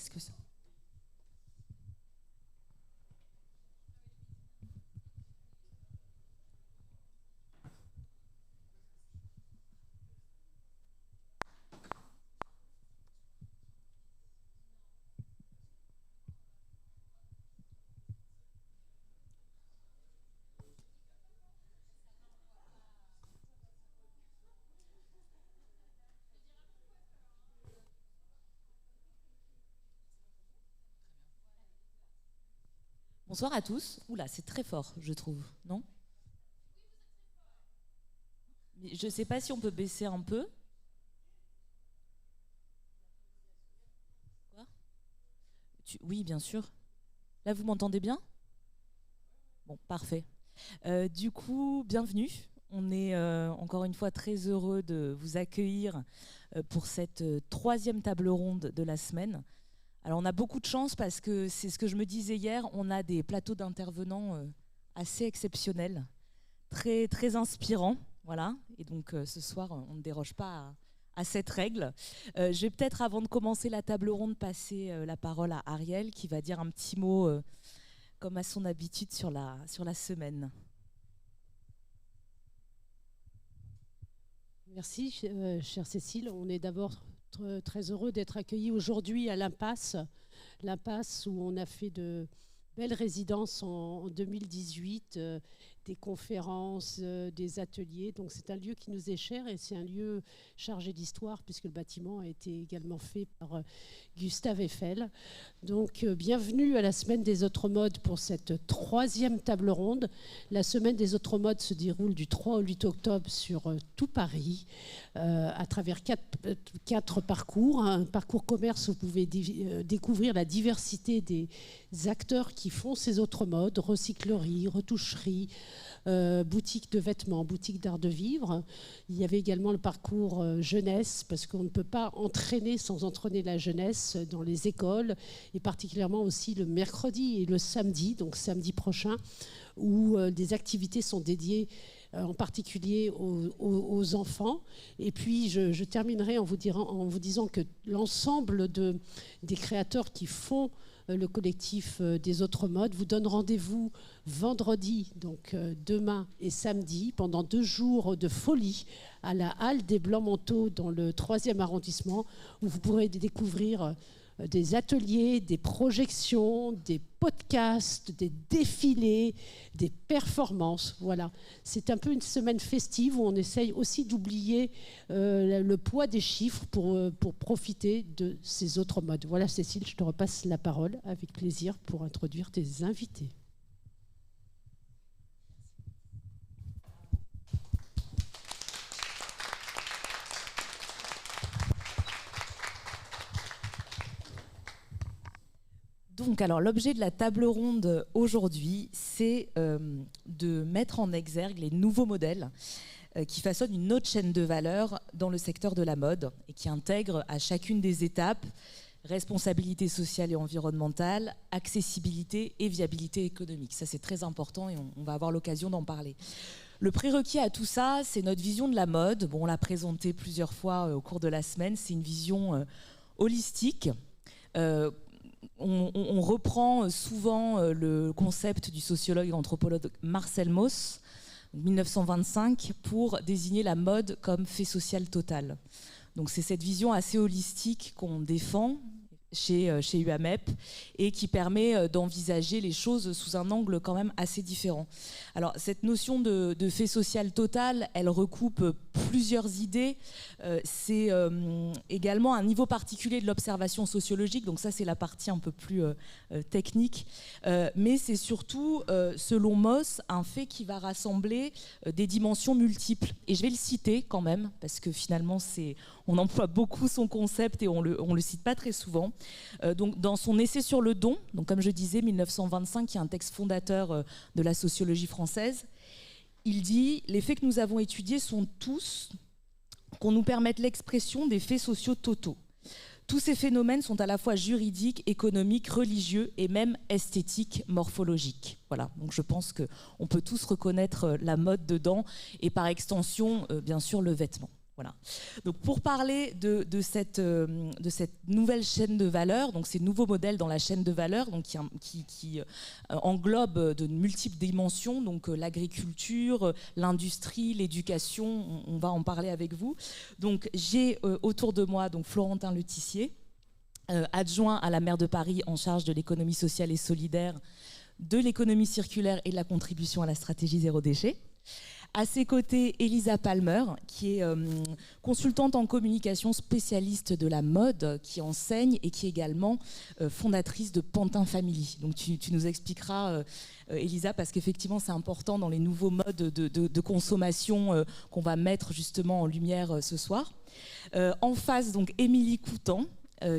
Est-ce que ça... Bonsoir à tous. Oula, c'est très fort, je trouve, non? Mais je ne sais pas si on peut baisser un peu. Quoi? Oui, bien sûr. Là, vous m'entendez bien? Bon, parfait. Du coup, bienvenue. On est encore une fois très heureux de vous accueillir pour cette troisième table ronde de la semaine. Alors on a beaucoup de chance parce que c'est ce que je me disais hier, on a des plateaux d'intervenants assez exceptionnels, très, très inspirants. Voilà. Et donc ce soir, on ne déroge pas à cette règle. Je vais peut-être, avant de commencer la table ronde, passer la parole à Ariel qui va dire un petit mot, comme à son habitude, sur la semaine. Merci, chère Cécile. On est d'abord très heureux d'être accueillis aujourd'hui à l'Impasse où on a fait de belles résidences en 2018, des conférences, des ateliers. Donc c'est un lieu qui nous est cher et c'est un lieu chargé d'histoire puisque le bâtiment a été également fait par Gustave Eiffel. Donc bienvenue à la Semaine des Autres Modes pour cette troisième table ronde. La Semaine des Autres Modes se déroule du 3 au 8 octobre sur tout Paris à travers quatre parcours. Un parcours commerce où vous pouvez découvrir la diversité des acteurs qui font ces autres modes, recyclerie, retoucherie, boutique de vêtements, boutique d'art de vivre. Il y avait également le parcours jeunesse, parce qu'on ne peut pas entraîner sans entraîner la jeunesse dans les écoles, et particulièrement aussi le mercredi et le samedi, donc samedi prochain, où des activités sont dédiées en particulier aux enfants. Et puis je terminerai en vous disant que l'ensemble des créateurs qui font le collectif des autres modes vous donne rendez-vous vendredi, donc demain et samedi, pendant 2 jours de folie à la Halle des Blancs-Manteaux dans le 3e arrondissement, où vous pourrez découvrir des ateliers, des projections, des podcasts, des défilés, des performances. Voilà. C'est un peu une semaine festive où on essaye aussi d'oublier le poids des chiffres pour profiter de ces autres modes. Voilà, Cécile, je te repasse la parole avec plaisir pour introduire tes invités. Donc, alors, l'objet de la table ronde aujourd'hui, c'est de mettre en exergue les nouveaux modèles qui façonnent une autre chaîne de valeur dans le secteur de la mode et qui intègrent à chacune des étapes responsabilité sociale et environnementale, accessibilité et viabilité économique. Ça, c'est très important et on va avoir l'occasion d'en parler. Le prérequis à tout ça, c'est notre vision de la mode. Bon, on l'a présenté plusieurs fois au cours de la semaine. C'est une vision holistique. On reprend souvent le concept du sociologue et anthropologue Marcel Mauss, 1925, pour désigner la mode comme fait social total. Donc c'est cette vision assez holistique qu'on défend chez UAMEP et qui permet d'envisager les choses sous un angle quand même assez différent. Alors cette notion de fait social total, elle recoupe plusieurs idées. C'est également un niveau particulier de l'observation sociologique, donc ça c'est la partie un peu plus technique, mais c'est surtout, selon Mauss, un fait qui va rassembler des dimensions multiples. Et je vais le citer quand même, parce que finalement on emploie beaucoup son concept et on le cite pas très souvent. Donc, dans son essai sur le don, donc comme je disais, 1925, qui est un texte fondateur de la sociologie française, il dit « Les faits que nous avons étudiés sont tous qu'on nous permette l'expression des faits sociaux totaux. Tous ces phénomènes sont à la fois juridiques, économiques, religieux et même esthétiques, morphologiques. » Voilà, donc je pense qu'on peut tous reconnaître la mode dedans et par extension, bien sûr, le vêtement. Voilà. Donc pour parler de cette nouvelle chaîne de valeur, donc ces nouveaux modèles dans la chaîne de valeur, donc qui englobe de multiples dimensions, donc l'agriculture, l'industrie, l'éducation, on va en parler avec vous. Donc j'ai autour de moi donc Florentin Letissier, adjoint à la maire de Paris en charge de l'économie sociale et solidaire, de l'économie circulaire et de la contribution à la stratégie zéro déchet. À ses côtés, Elisa Palmer, qui est consultante en communication, spécialiste de la mode, qui enseigne et qui est également fondatrice de Pantin Family. Donc tu nous expliqueras, Elisa, parce qu'effectivement c'est important dans les nouveaux modes de consommation qu'on va mettre justement en lumière ce soir. En face, donc, Émilie Coutan,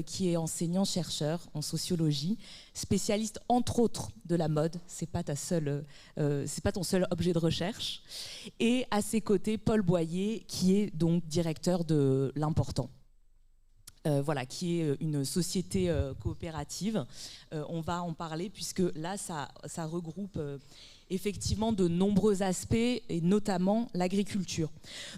qui est enseignant-chercheur en sociologie, spécialiste entre autres de la mode, c'est pas ton seul objet de recherche. Et à ses côtés, Paul Boyer, qui est donc directeur de l'Important. Voilà, qui est une société coopérative. On va en parler puisque là, ça regroupe effectivement de nombreux aspects et notamment l'agriculture.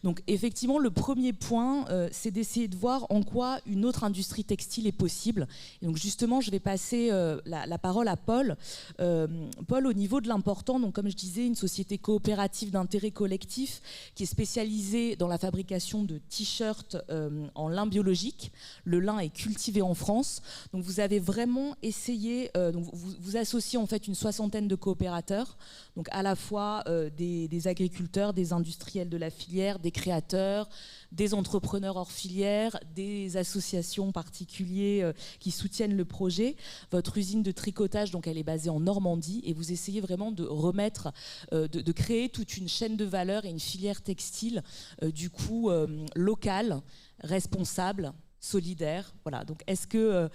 Donc effectivement, le premier point, c'est d'essayer de voir en quoi une autre industrie textile est possible. Et donc justement, je vais passer la parole à Paul. Paul, au niveau de l'Important, donc comme je disais, une société coopérative d'intérêt collectif qui est spécialisée dans la fabrication de t-shirts en lin biologique. Le lin est cultivé en France. Donc vous avez vraiment essayé, donc vous associez en fait une soixantaine de coopérateurs, donc à la fois des agriculteurs, des industriels de la filière, des créateurs, des entrepreneurs hors filière, des associations particulières qui soutiennent le projet. Votre usine de tricotage, donc elle est basée en Normandie et vous essayez vraiment de remettre, de créer toute une chaîne de valeur et une filière textile du coup locale, responsable, solidaire. Voilà. Donc est-ce que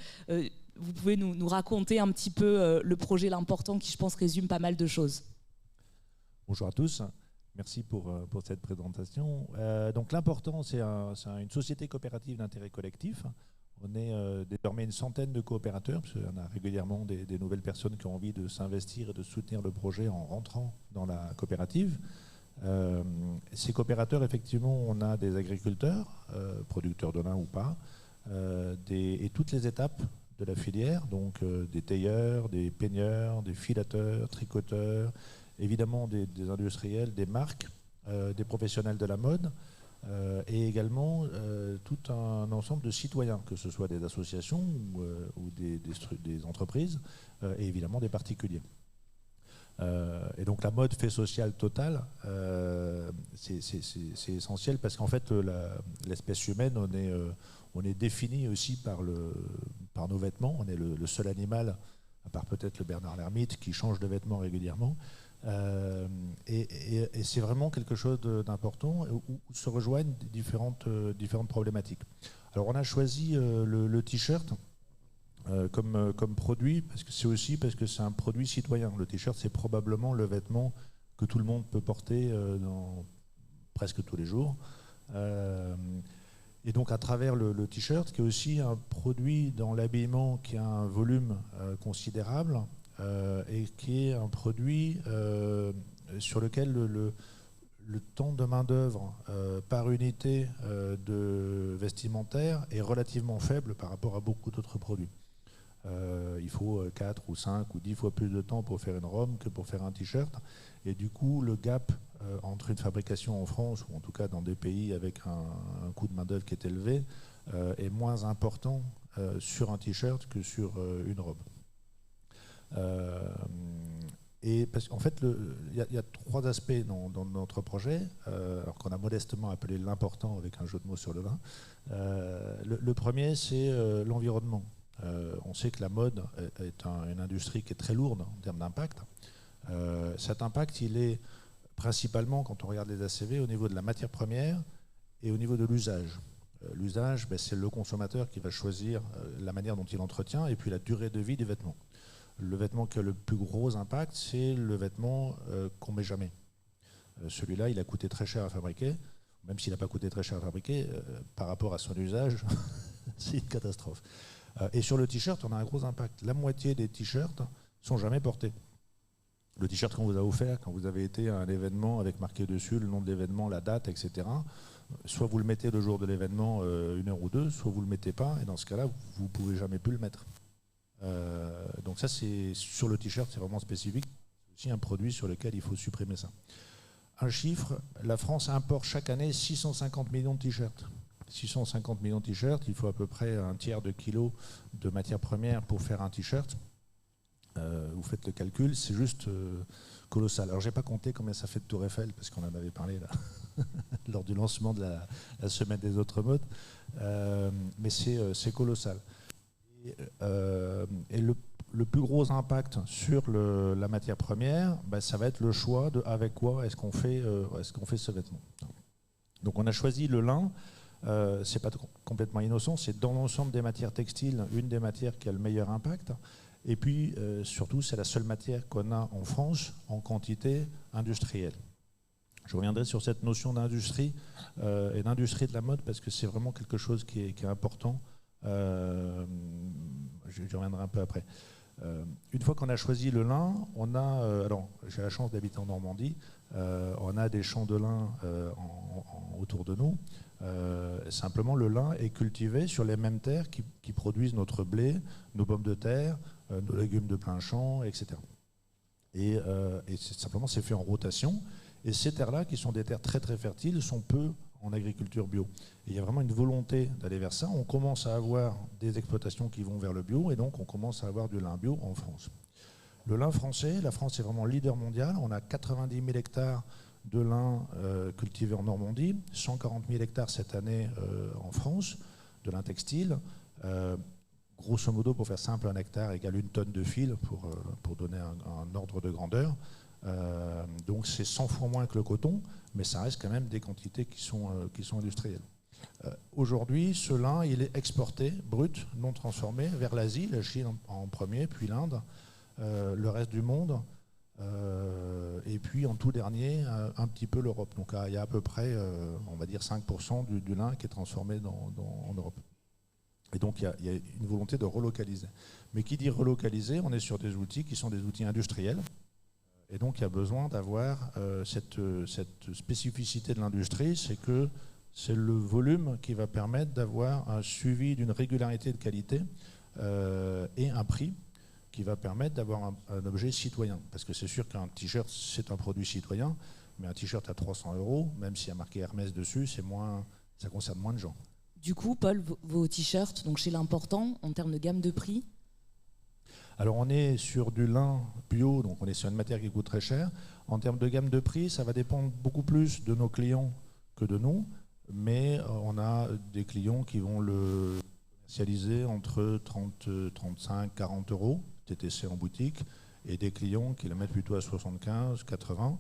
vous pouvez nous raconter un petit peu le projet L'Important qui, je pense, résume pas mal de choses. Bonjour à tous, merci pour cette présentation. Donc L'Important, c'est une société coopérative d'intérêt collectif. On est désormais une centaine de coopérateurs, parce qu'on a régulièrement des nouvelles personnes qui ont envie de s'investir et de soutenir le projet en rentrant dans la coopérative. Ces coopérateurs, effectivement, on a des agriculteurs, producteurs de lin ou pas, et toutes les étapes de la filière, donc des tailleurs, des peigneurs, des filateurs, tricoteurs, évidemment des industriels, des marques, des professionnels de la mode, et également tout un ensemble de citoyens, que ce soit des associations ou des entreprises, et évidemment des particuliers. Et donc la mode fait social total, c'est essentiel parce qu'en fait l'espèce humaine, on est défini aussi par nos vêtements. On est le seul animal, à part peut-être le Bernard l'ermite, qui change de vêtements régulièrement. Et c'est vraiment quelque chose d'important où se rejoignent différentes problématiques. Alors on a choisi le t-shirt comme produit, parce que c'est un produit citoyen. Le t-shirt, c'est probablement le vêtement que tout le monde peut porter presque tous les jours. Et donc à travers le t-shirt, qui est aussi un produit dans l'habillement qui a un volume considérable, et qui est un produit sur lequel le temps de main-d'œuvre par unité de vestimentaire est relativement faible par rapport à beaucoup d'autres produits. Il faut 4 ou 5 ou 10 fois plus de temps pour faire une robe que pour faire un t-shirt. Et du coup, le gap entre une fabrication en France, ou en tout cas dans des pays avec un coût de main-d'œuvre qui est élevé, est moins important sur un t-shirt que sur une robe. Et parce qu'en fait, il y a 3 aspects dans notre projet, alors qu'on a modestement appelé l'important avec un jeu de mots sur le vin. Le premier, c'est l'environnement. On sait que la mode est une industrie qui est très lourde en termes d'impact. Cet impact, il est principalement, quand on regarde les ACV, au niveau de la matière première et au niveau de l'usage. L'usage, c'est le consommateur qui va choisir la manière dont il entretient et puis la durée de vie des vêtements. Le vêtement qui a le plus gros impact, c'est le vêtement qu'on ne met jamais. Celui-là, il a coûté très cher à fabriquer. Même s'il n'a pas coûté très cher à fabriquer, par rapport à son usage, c'est une catastrophe. Et sur le t-shirt, on a un gros impact. La moitié des t-shirts ne sont jamais portés. Le t-shirt qu'on vous a offert, quand vous avez été à un événement avec marqué dessus le nom de l'événement, la date, etc., Soit vous le mettez le jour de l'événement, 1 heure ou 2, soit vous ne le mettez pas, et dans ce cas-là, vous ne pouvez jamais plus le mettre. Donc ça, c'est sur le t-shirt, c'est vraiment spécifique. C'est aussi un produit sur lequel il faut supprimer ça. Un chiffre, la France importe chaque année 650 millions de t-shirts. 650 millions de t-shirts, il faut à peu près 1/3 de kilo de matière première pour faire un t-shirt. Vous faites le calcul, c'est juste colossal. Alors, je n'ai pas compté combien ça fait de Tour Eiffel, parce qu'on en avait parlé là, lors du lancement de la semaine des autres modes, mais c'est colossal. Et le plus gros impact sur la matière première, ça va être le choix de avec quoi est-ce qu'on fait ce vêtement. Donc, on a choisi le lin. C'est pas complètement innocent, c'est dans l'ensemble des matières textiles une des matières qui a le meilleur impact. Et puis, surtout, c'est la seule matière qu'on a en France en quantité industrielle. Je reviendrai sur cette notion d'industrie et d'industrie de la mode parce que c'est vraiment quelque chose qui est important. J'y reviendrai un peu après. Une fois qu'on a choisi le lin, on a, alors j'ai la chance d'habiter en Normandie, on a des champs de lin autour de nous. Simplement, le lin est cultivé sur les mêmes terres qui produisent notre blé, nos pommes de terre, nos légumes de plein champ, etc. Et simplement, c'est fait en rotation. Et ces terres-là, qui sont des terres très très fertiles, sont peu en agriculture bio. Et il y a vraiment une volonté d'aller vers ça. On commence à avoir des exploitations qui vont vers le bio, et donc on commence à avoir du lin bio en France. Le lin français, la France est vraiment leader mondial. On a 90 000 hectares de lin cultivé en Normandie, 140 000 hectares cette année en France, de lin textile. Grosso modo, pour faire simple, 1 hectare égale 1 tonne de fil, pour donner un ordre de grandeur. Donc c'est 100 fois moins que le coton, mais ça reste quand même des quantités qui sont industrielles. Aujourd'hui, ce lin, il est exporté, brut, non transformé, vers l'Asie, la Chine en premier, puis l'Inde, le reste du monde, et puis en tout dernier, un petit peu l'Europe. Donc il y a à peu près, on va dire 5% du lin qui est transformé en Europe. Et donc il y a une volonté de relocaliser. Mais qui dit relocaliser, on est sur des outils qui sont des outils industriels. Et donc il y a besoin d'avoir cette spécificité de l'industrie, c'est que c'est le volume qui va permettre d'avoir un suivi d'une régularité de qualité et un prix qui va permettre d'avoir un objet citoyen. Parce que c'est sûr qu'un t-shirt, c'est un produit citoyen, mais un t-shirt à 300 €, même s'il y a marqué Hermès dessus, ça concerne moins de gens. Du coup, Paul, vos t-shirts, donc chez l'important, en termes de gamme de prix? Alors on est sur du lin bio, donc on est sur une matière qui coûte très cher. En termes de gamme de prix, ça va dépendre beaucoup plus de nos clients que de nous, mais on a des clients qui vont le commercialiser entre 30, 35, 40 €, TTC en boutique, et des clients qui le mettent plutôt à 75, 80.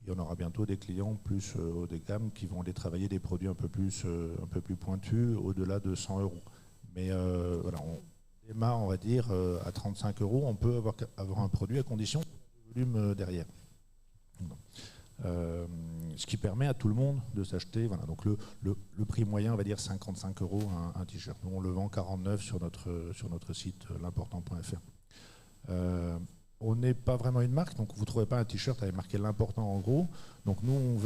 Il y en aura bientôt des clients plus haut de gamme qui vont aller travailler des produits un peu plus pointus, au-delà de 100 €. Mais voilà, on démarre, on va dire, à 35 €, on peut avoir un produit à condition de volume derrière. Ce qui permet à tout le monde de s'acheter. Voilà, donc le prix moyen, on va dire 55 € un t-shirt. Nous, on le vend 49 sur notre site l'important.fr. On n'est pas vraiment une marque, donc vous ne trouvez pas un t-shirt avec marqué l'important en gros. Donc nous,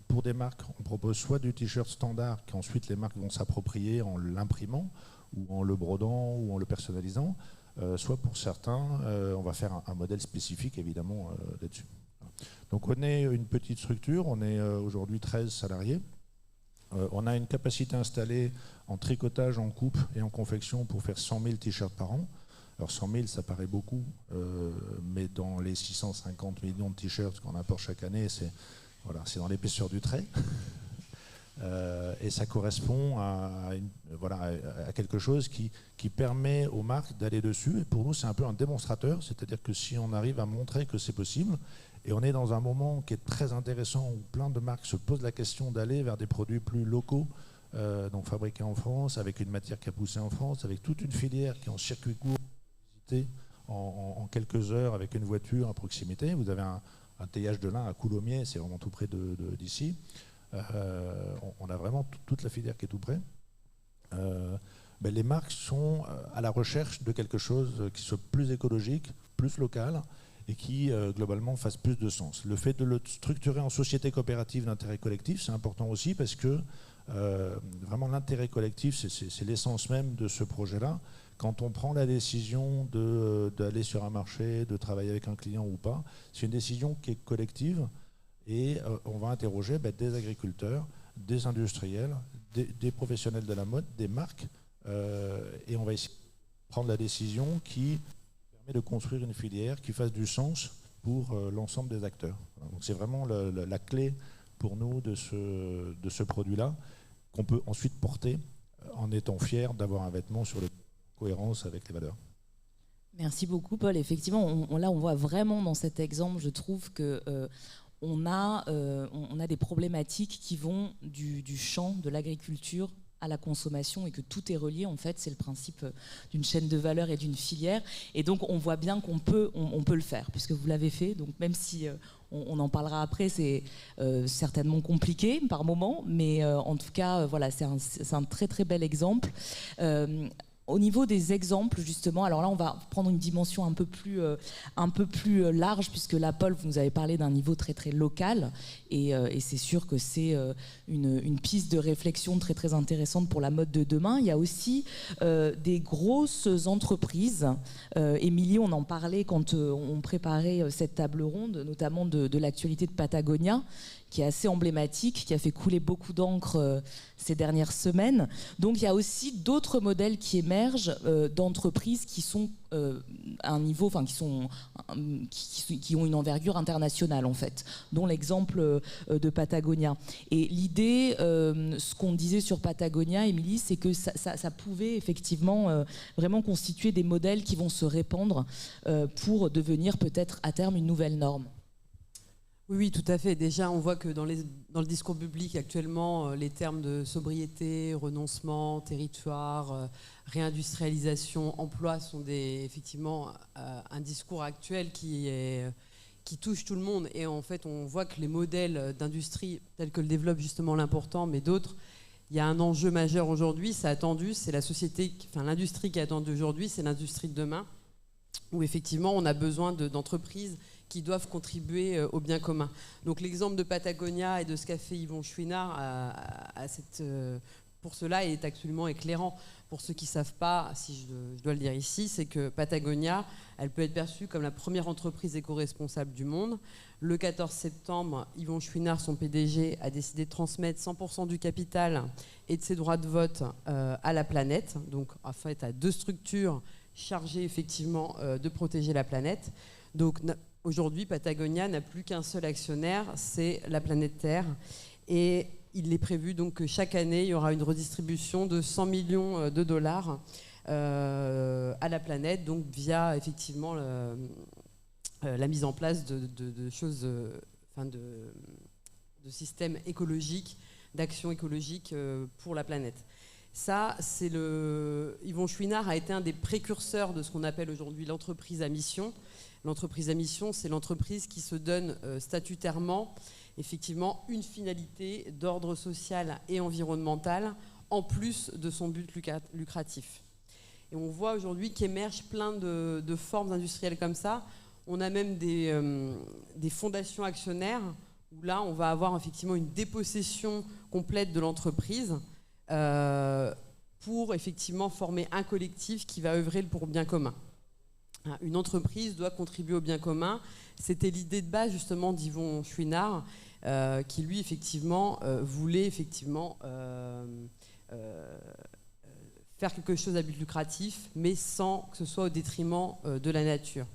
pour des marques, on propose soit du t-shirt standard qu'ensuite les marques vont s'approprier en l'imprimant, ou en le brodant, ou en le personnalisant, soit pour certains, on va faire un modèle spécifique évidemment là-dessus. Donc on est une petite structure, on est aujourd'hui 13 salariés. On a une capacité installée en tricotage, en coupe et en confection pour faire 100 000 t-shirts par an. Alors 100 000, ça paraît beaucoup, mais dans les 650 millions de t-shirts qu'on importe chaque année, c'est dans l'épaisseur du trait. Et ça correspond à quelque chose qui permet aux marques d'aller dessus. Et pour nous, c'est un peu un démonstrateur, c'est-à-dire que si on arrive à montrer que c'est possible, et on est dans un moment qui est très intéressant où plein de marques se posent la question d'aller vers des produits plus locaux, donc fabriqués en France, avec une matière qui a poussé en France, avec toute une filière qui est en circuit court, en quelques heures avec une voiture à proximité. Vous avez un teillage de lin à Coulommiers, c'est vraiment tout près d'ici. On a vraiment toute la filière qui est tout près. Les marques sont à la recherche de quelque chose qui soit plus écologique, plus local, et qui globalement fasse plus de sens. Le fait de le structurer en société coopérative d'intérêt collectif, c'est important aussi parce que vraiment l'intérêt collectif, c'est l'essence même de ce projet-là. Quand on prend la décision d'aller sur un marché, de travailler avec un client ou pas, c'est une décision qui est collective et on va interroger des agriculteurs, des industriels, des professionnels de la mode, des marques, et on va essayer de prendre la décision qui permet de construire une filière qui fasse du sens pour l'ensemble des acteurs. Donc c'est vraiment la clé pour nous de ce produit-là, qu'on peut ensuite porter en étant fier d'avoir un vêtement sur le cohérence avec les valeurs. Merci beaucoup, Paul. Effectivement, là, on voit vraiment dans cet exemple, je trouve que on a des problématiques qui vont du champ, de l'agriculture à la consommation et que tout est relié. En fait, c'est le principe d'une chaîne de valeur et d'une filière. Et donc, on voit bien qu'on peut le faire, puisque vous l'avez fait. Donc, même si on en parlera après, c'est certainement compliqué par moment, mais en tout cas, voilà, c'est un très très bel exemple. Au niveau des exemples, justement, alors là, on va prendre une dimension un peu plus large, puisque là, Paul, vous nous avez parlé d'un niveau très, très local, et c'est sûr que c'est une piste de réflexion très, très intéressante pour la mode de demain. Il y a aussi des grosses entreprises. Émilie, on en parlait quand on préparait cette table ronde, notamment de l'actualité de Patagonia, qui est assez emblématique, qui a fait couler beaucoup d'encre ces dernières semaines. Donc il y a aussi d'autres modèles qui émergent d'entreprises qui sont à un niveau, enfin qui ont une envergure internationale en fait, dont l'exemple de Patagonia. Et l'idée, ce qu'on disait sur Patagonia, Émilie, c'est que ça pouvait effectivement vraiment constituer des modèles qui vont se répandre pour devenir peut-être à terme une nouvelle norme. Oui, tout à fait. Déjà, on voit que dans le discours public actuellement, les termes de sobriété, renoncement, territoire, réindustrialisation, emploi sont effectivement un discours actuel qui touche tout le monde. Et en fait, on voit que les modèles d'industrie, tels que le développe justement l'Important, mais d'autres, il y a un enjeu majeur aujourd'hui, c'est attendu, c'est l'industrie qui est attendue aujourd'hui, c'est l'industrie de demain, où effectivement on a besoin d'entreprises qui doivent contribuer au bien commun. Donc l'exemple de Patagonia et de ce qu'a fait Yvon Chouinard pour cela est absolument éclairant. Pour ceux qui ne savent pas, si je dois le dire ici, c'est que Patagonia, elle peut être perçue comme la première entreprise éco-responsable du monde. Le 14 septembre, Yvon Chouinard, son PDG, a décidé de transmettre 100% du capital et de ses droits de vote à la planète, donc en fait à 2 structures chargées effectivement de protéger la planète. Donc aujourd'hui, Patagonia n'a plus qu'un seul actionnaire, c'est la planète Terre. Et il est prévu donc que chaque année, il y aura une redistribution de 100 millions de dollars à la planète, donc via effectivement la mise en place de choses, de systèmes écologiques, d'actions écologiques pour la planète. Ça, Yvon Chouinard a été un des précurseurs de ce qu'on appelle aujourd'hui l'entreprise à mission. L'entreprise à mission, c'est l'entreprise qui se donne statutairement, effectivement, une finalité d'ordre social et environnemental, en plus de son but lucratif. Et on voit aujourd'hui qu'émergent plein de formes industrielles comme ça. On a même des fondations actionnaires, où là, on va avoir effectivement une dépossession complète de l'entreprise pour effectivement former un collectif qui va œuvrer pour le bien commun. Une entreprise doit contribuer au bien commun. C'était l'idée de base justement d'Yvon Chouinard, qui lui effectivement voulait effectivement faire quelque chose à but lucratif, mais sans que ce soit au détriment de la nature.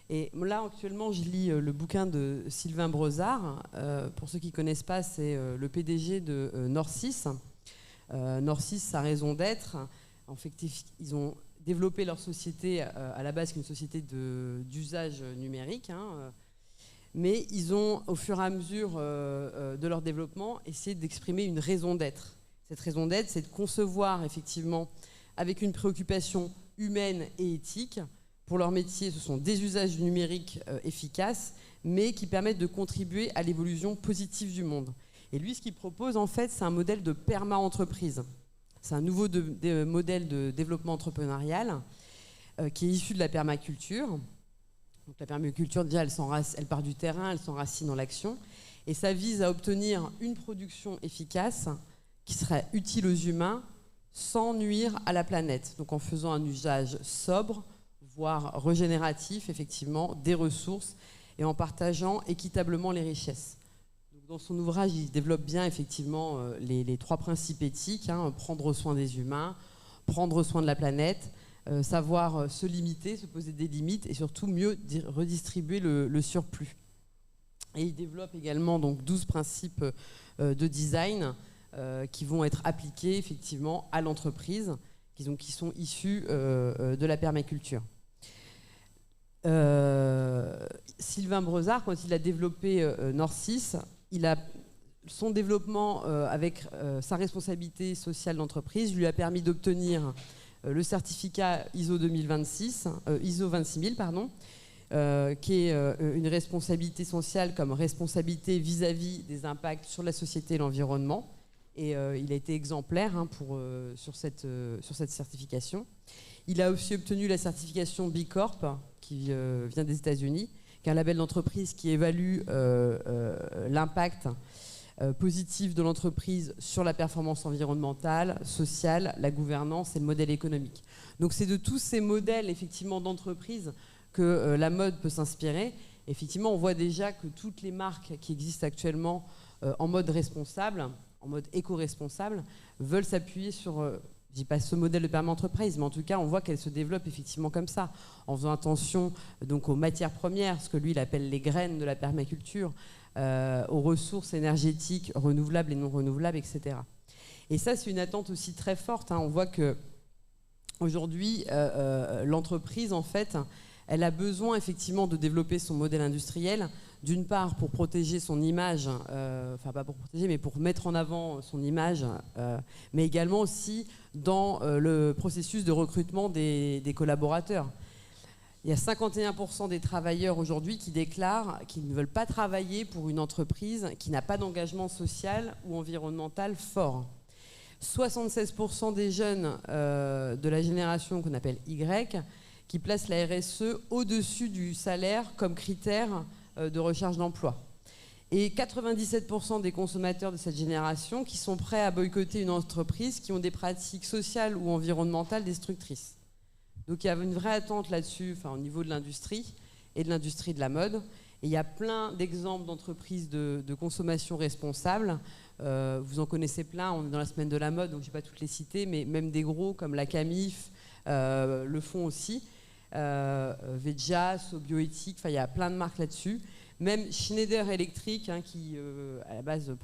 Et là actuellement, je lis le bouquin de Sylvain Brezard. Pour ceux qui ne connaissent pas, c'est le PDG de Norcis. Norcis, sa raison d'être, en fait, ils ont développer leur société à la base, qui est une société d'usage numérique, mais ils ont, au fur et à mesure de leur développement, essayé d'exprimer une raison d'être. Cette raison d'être, c'est de concevoir effectivement, avec une préoccupation humaine et éthique, pour leur métier, ce sont des usages numériques efficaces, mais qui permettent de contribuer à l'évolution positive du monde. Et lui, ce qu'il propose, en fait, c'est un modèle de perma-entreprise. C'est un nouveau modèle de développement entrepreneurial qui est issu de la permaculture. Donc la permaculture, déjà, elle part du terrain, elle s'enracine dans l'action. Et ça vise à obtenir une production efficace qui serait utile aux humains sans nuire à la planète. Donc en faisant un usage sobre, voire régénératif, effectivement, des ressources et en partageant équitablement les richesses. Donc dans son ouvrage, il développe bien, effectivement, les 3 principes éthiques, hein, prendre soin des humains, prendre soin de la planète, savoir se limiter, se poser des limites et surtout mieux redistribuer le surplus. Et il développe également donc 12 principes de design qui vont être appliqués effectivement à l'entreprise, qui sont issus de la permaculture. Sylvain Brezard, quand il a développé Nord6, son développement avec sa responsabilité sociale d'entreprise lui a permis d'obtenir le certificat ISO 26000, qui est une responsabilité sociale comme responsabilité vis-à-vis des impacts sur la société et l'environnement. Et il a été exemplaire sur cette certification. Il a aussi obtenu la certification B Corp, qui vient des États-Unis, qui est un label d'entreprise qui évalue l'impact positif de l'entreprise sur la performance environnementale, sociale, la gouvernance et le modèle économique. Donc c'est de tous ces modèles effectivement d'entreprise que la mode peut s'inspirer. Effectivement, on voit déjà que toutes les marques qui existent actuellement en mode responsable, en mode éco-responsable, veulent s'appuyer sur, je dis pas ce modèle de perma-entreprise, mais en tout cas, on voit qu'elles se développent effectivement comme ça, en faisant attention donc aux matières premières, ce que lui il appelle les graines de la permaculture, aux ressources énergétiques renouvelables et non renouvelables, etc. Et ça, c'est une attente aussi très forte, hein. On voit que aujourd'hui, l'entreprise, en fait, elle a besoin effectivement de développer son modèle industriel, d'une part pour protéger son image, enfin pas pour protéger, mais pour mettre en avant son image, mais également aussi dans le processus de recrutement des collaborateurs. Il y a 51% des travailleurs aujourd'hui qui déclarent qu'ils ne veulent pas travailler pour une entreprise qui n'a pas d'engagement social ou environnemental fort. 76% des jeunes de la génération qu'on appelle Y qui placent la RSE au-dessus du salaire comme critère de recherche d'emploi. Et 97% des consommateurs de cette génération qui sont prêts à boycotter une entreprise qui ont des pratiques sociales ou environnementales destructrices. Donc il y a une vraie attente là-dessus, enfin, au niveau de l'industrie et de l'industrie de la mode. Et il y a plein d'exemples d'entreprises de consommation responsable. Vous en connaissez plein, on est dans la semaine de la mode, donc je ne vais pas toutes les citer, mais même des gros comme la Camif le font aussi. Veja, Sobioéthique, il y a plein de marques là-dessus. Même Schneider Electric, hein, qui à la base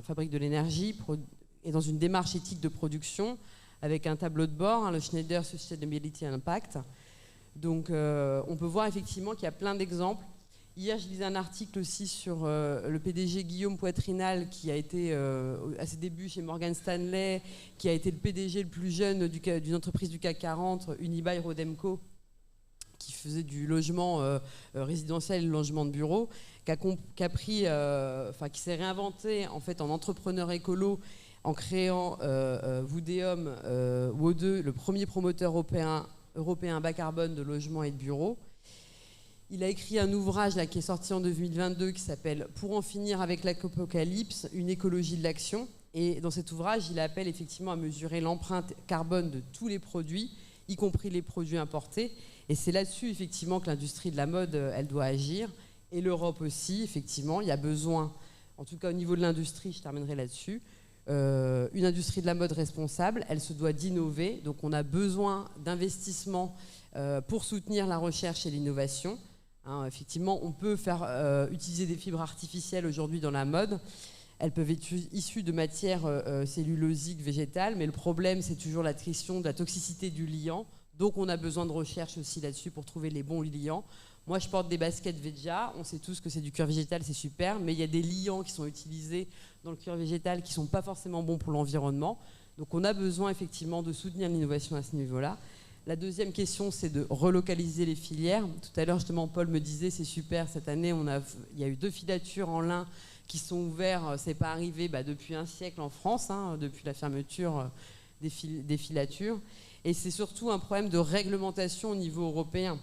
fabrique de l'énergie, est dans une démarche éthique de production avec un tableau de bord, hein, le Schneider Sustainability and Impact. Donc on peut voir effectivement qu'il y a plein d'exemples. Hier, je lisais un article aussi sur le PDG Guillaume Poitrinal, qui a été à ses débuts chez Morgan Stanley, qui a été le PDG le plus jeune d'une entreprise du CAC 40, Unibail-Rodamco, qui faisait du logement résidentiel et du logement de bureau, qui s'est réinventé en fait en entrepreneur écolo en créant Woodeum WO2, le premier promoteur européen bas carbone de logement et de bureaux. Il a écrit un ouvrage là, qui est sorti en 2022 qui s'appelle « Pour en finir avec l'apocalypse, une écologie de l'action ». Et dans cet ouvrage, il appelle effectivement à mesurer l'empreinte carbone de tous les produits, y compris les produits importés. Et c'est là-dessus, effectivement, que l'industrie de la mode, elle doit agir. Et l'Europe aussi, effectivement. Il y a besoin, en tout cas au niveau de l'industrie, je terminerai là-dessus, une industrie de la mode responsable, elle se doit d'innover. Donc on a besoin d'investissements pour soutenir la recherche et l'innovation. Hein, effectivement, on peut faire utiliser des fibres artificielles aujourd'hui dans la mode. Elles peuvent être issues de matières cellulosiques, végétales, mais le problème, c'est toujours la question de la toxicité du liant. Donc on a besoin de recherche aussi là-dessus pour trouver les bons liants. Moi, je porte des baskets Veja. On sait tous que c'est du cuir végétal, c'est super, mais il y a des liants qui sont utilisés dans le cuir végétal qui ne sont pas forcément bons pour l'environnement. Donc on a besoin effectivement de soutenir l'innovation à ce niveau-là. La deuxième question, c'est de relocaliser les filières. Tout à l'heure, justement, Paul me disait, c'est super, cette année, il y a eu 2 filatures en lin qui sont ouvertes. C'est pas arrivé depuis un siècle en France, hein, depuis la fermeture des filatures. Et c'est surtout un problème de réglementation au niveau européen.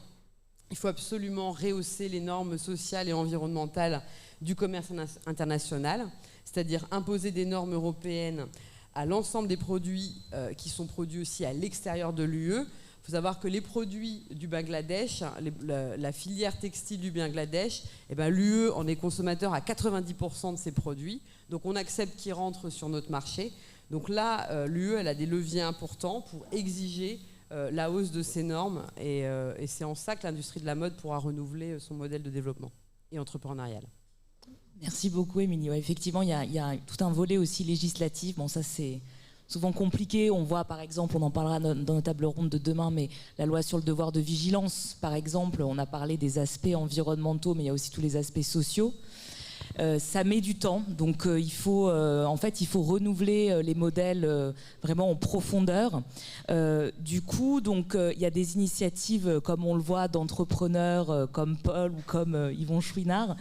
Il faut absolument rehausser les normes sociales et environnementales du commerce international, c'est-à-dire imposer des normes européennes à l'ensemble des produits qui sont produits aussi à l'extérieur de l'UE. Il faut savoir que les produits du Bangladesh, la filière textile du Bangladesh, l'UE en est consommateur à 90% de ces produits. Donc on accepte qu'ils rentrent sur notre marché. Donc là, l'UE, elle a des leviers importants pour exiger la hausse de ces normes. Et c'est en ça que l'industrie de la mode pourra renouveler son modèle de développement et entrepreneurial. Merci beaucoup, Émilie. Ouais, effectivement, il y a tout un volet aussi législatif. Bon, ça, c'est souvent compliqué. On voit, par exemple, on en parlera dans nos tables rondes de demain, mais la loi sur le devoir de vigilance, par exemple, on a parlé des aspects environnementaux, mais il y a aussi tous les aspects sociaux. Ça met du temps, donc il faut renouveler les modèles vraiment en profondeur. Du coup, donc il y a des initiatives, comme on le voit, d'entrepreneurs comme Paul ou comme Yvon Chouinard.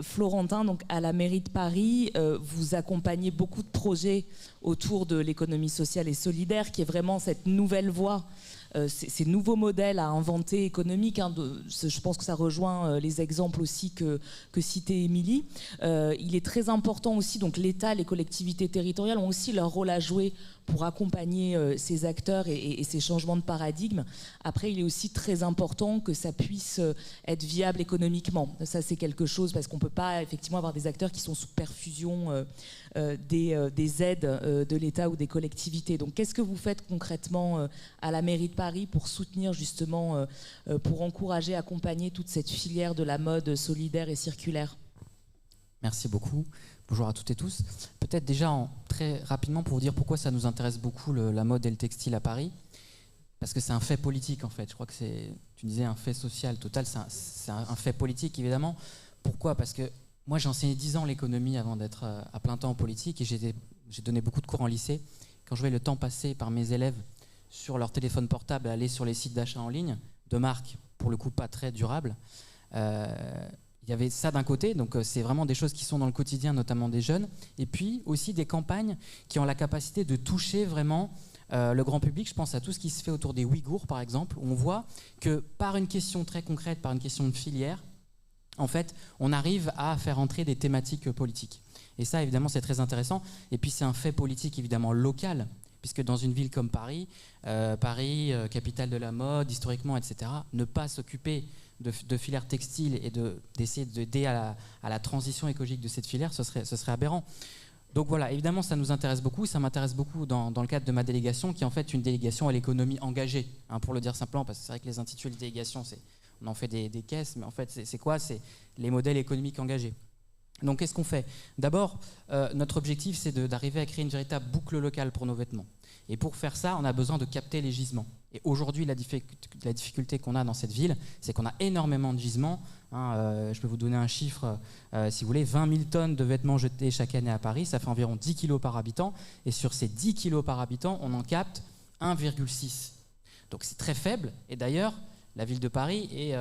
Florentin, donc à la mairie de Paris, vous accompagnez beaucoup de projets autour de l'économie sociale et solidaire, qui est vraiment cette nouvelle voie. Ces nouveaux modèles à inventer économiques, je pense que ça rejoint les exemples aussi que citait Émilie. Il est très important aussi, donc l'État, les collectivités territoriales ont aussi leur rôle à jouer pour accompagner ces acteurs et ces changements de paradigme. Après, il est aussi très important que ça puisse être viable économiquement. Ça, c'est quelque chose, parce qu'on ne peut pas effectivement avoir des acteurs qui sont sous perfusion des aides de l'État ou des collectivités. Donc, qu'est-ce que vous faites concrètement à la mairie de Paris pour soutenir justement, pour encourager, accompagner toute cette filière de la mode solidaire et circulaire ? Merci beaucoup. Bonjour à toutes et tous. Peut-être déjà très rapidement pour vous dire pourquoi ça nous intéresse beaucoup la mode et le textile à Paris. Parce que c'est un fait politique en fait. Je crois que tu disais un fait social total, c'est un fait politique évidemment. Pourquoi ? Parce que moi j'ai enseigné 10 ans l'économie avant d'être à plein temps en politique et j'ai donné beaucoup de cours en lycée. Quand je voyais le temps passé par mes élèves sur leur téléphone portable, aller sur les sites d'achat en ligne, de marques pour le coup pas très durables, il y avait ça d'un côté, donc c'est vraiment des choses qui sont dans le quotidien, notamment des jeunes, et puis aussi des campagnes qui ont la capacité de toucher vraiment le grand public. Je pense à tout ce qui se fait autour des Ouïghours, par exemple, où on voit que par une question très concrète, par une question de filière, en fait, on arrive à faire entrer des thématiques politiques. Et ça, évidemment, c'est très intéressant. Et puis, c'est un fait politique, évidemment, local, puisque dans une ville comme Paris, capitale de la mode, historiquement, etc., ne pas s'occuper de filière textile et d'essayer d'aider à la transition écologique de cette filière, ce serait aberrant. Donc voilà, évidemment, ça nous intéresse beaucoup. Ça m'intéresse beaucoup dans le cadre de ma délégation, qui est en fait une délégation à l'économie engagée, pour le dire simplement, parce que c'est vrai que les intitulés de délégation, on en fait des caisses, mais en fait, c'est quoi ? C'est les modèles économiques engagés. Donc qu'est-ce qu'on fait ? D'abord, notre objectif, c'est d'arriver à créer une véritable boucle locale pour nos vêtements. Et pour faire ça, on a besoin de capter les gisements. Et aujourd'hui, la difficulté qu'on a dans cette ville, c'est qu'on a énormément de gisements. Je peux vous donner un chiffre, si vous voulez, 20 000 tonnes de vêtements jetés chaque année à Paris, ça fait environ 10 kilos par habitant. Et sur ces 10 kilos par habitant, on en capte 1,6. Donc c'est très faible. Et d'ailleurs, la ville de Paris est,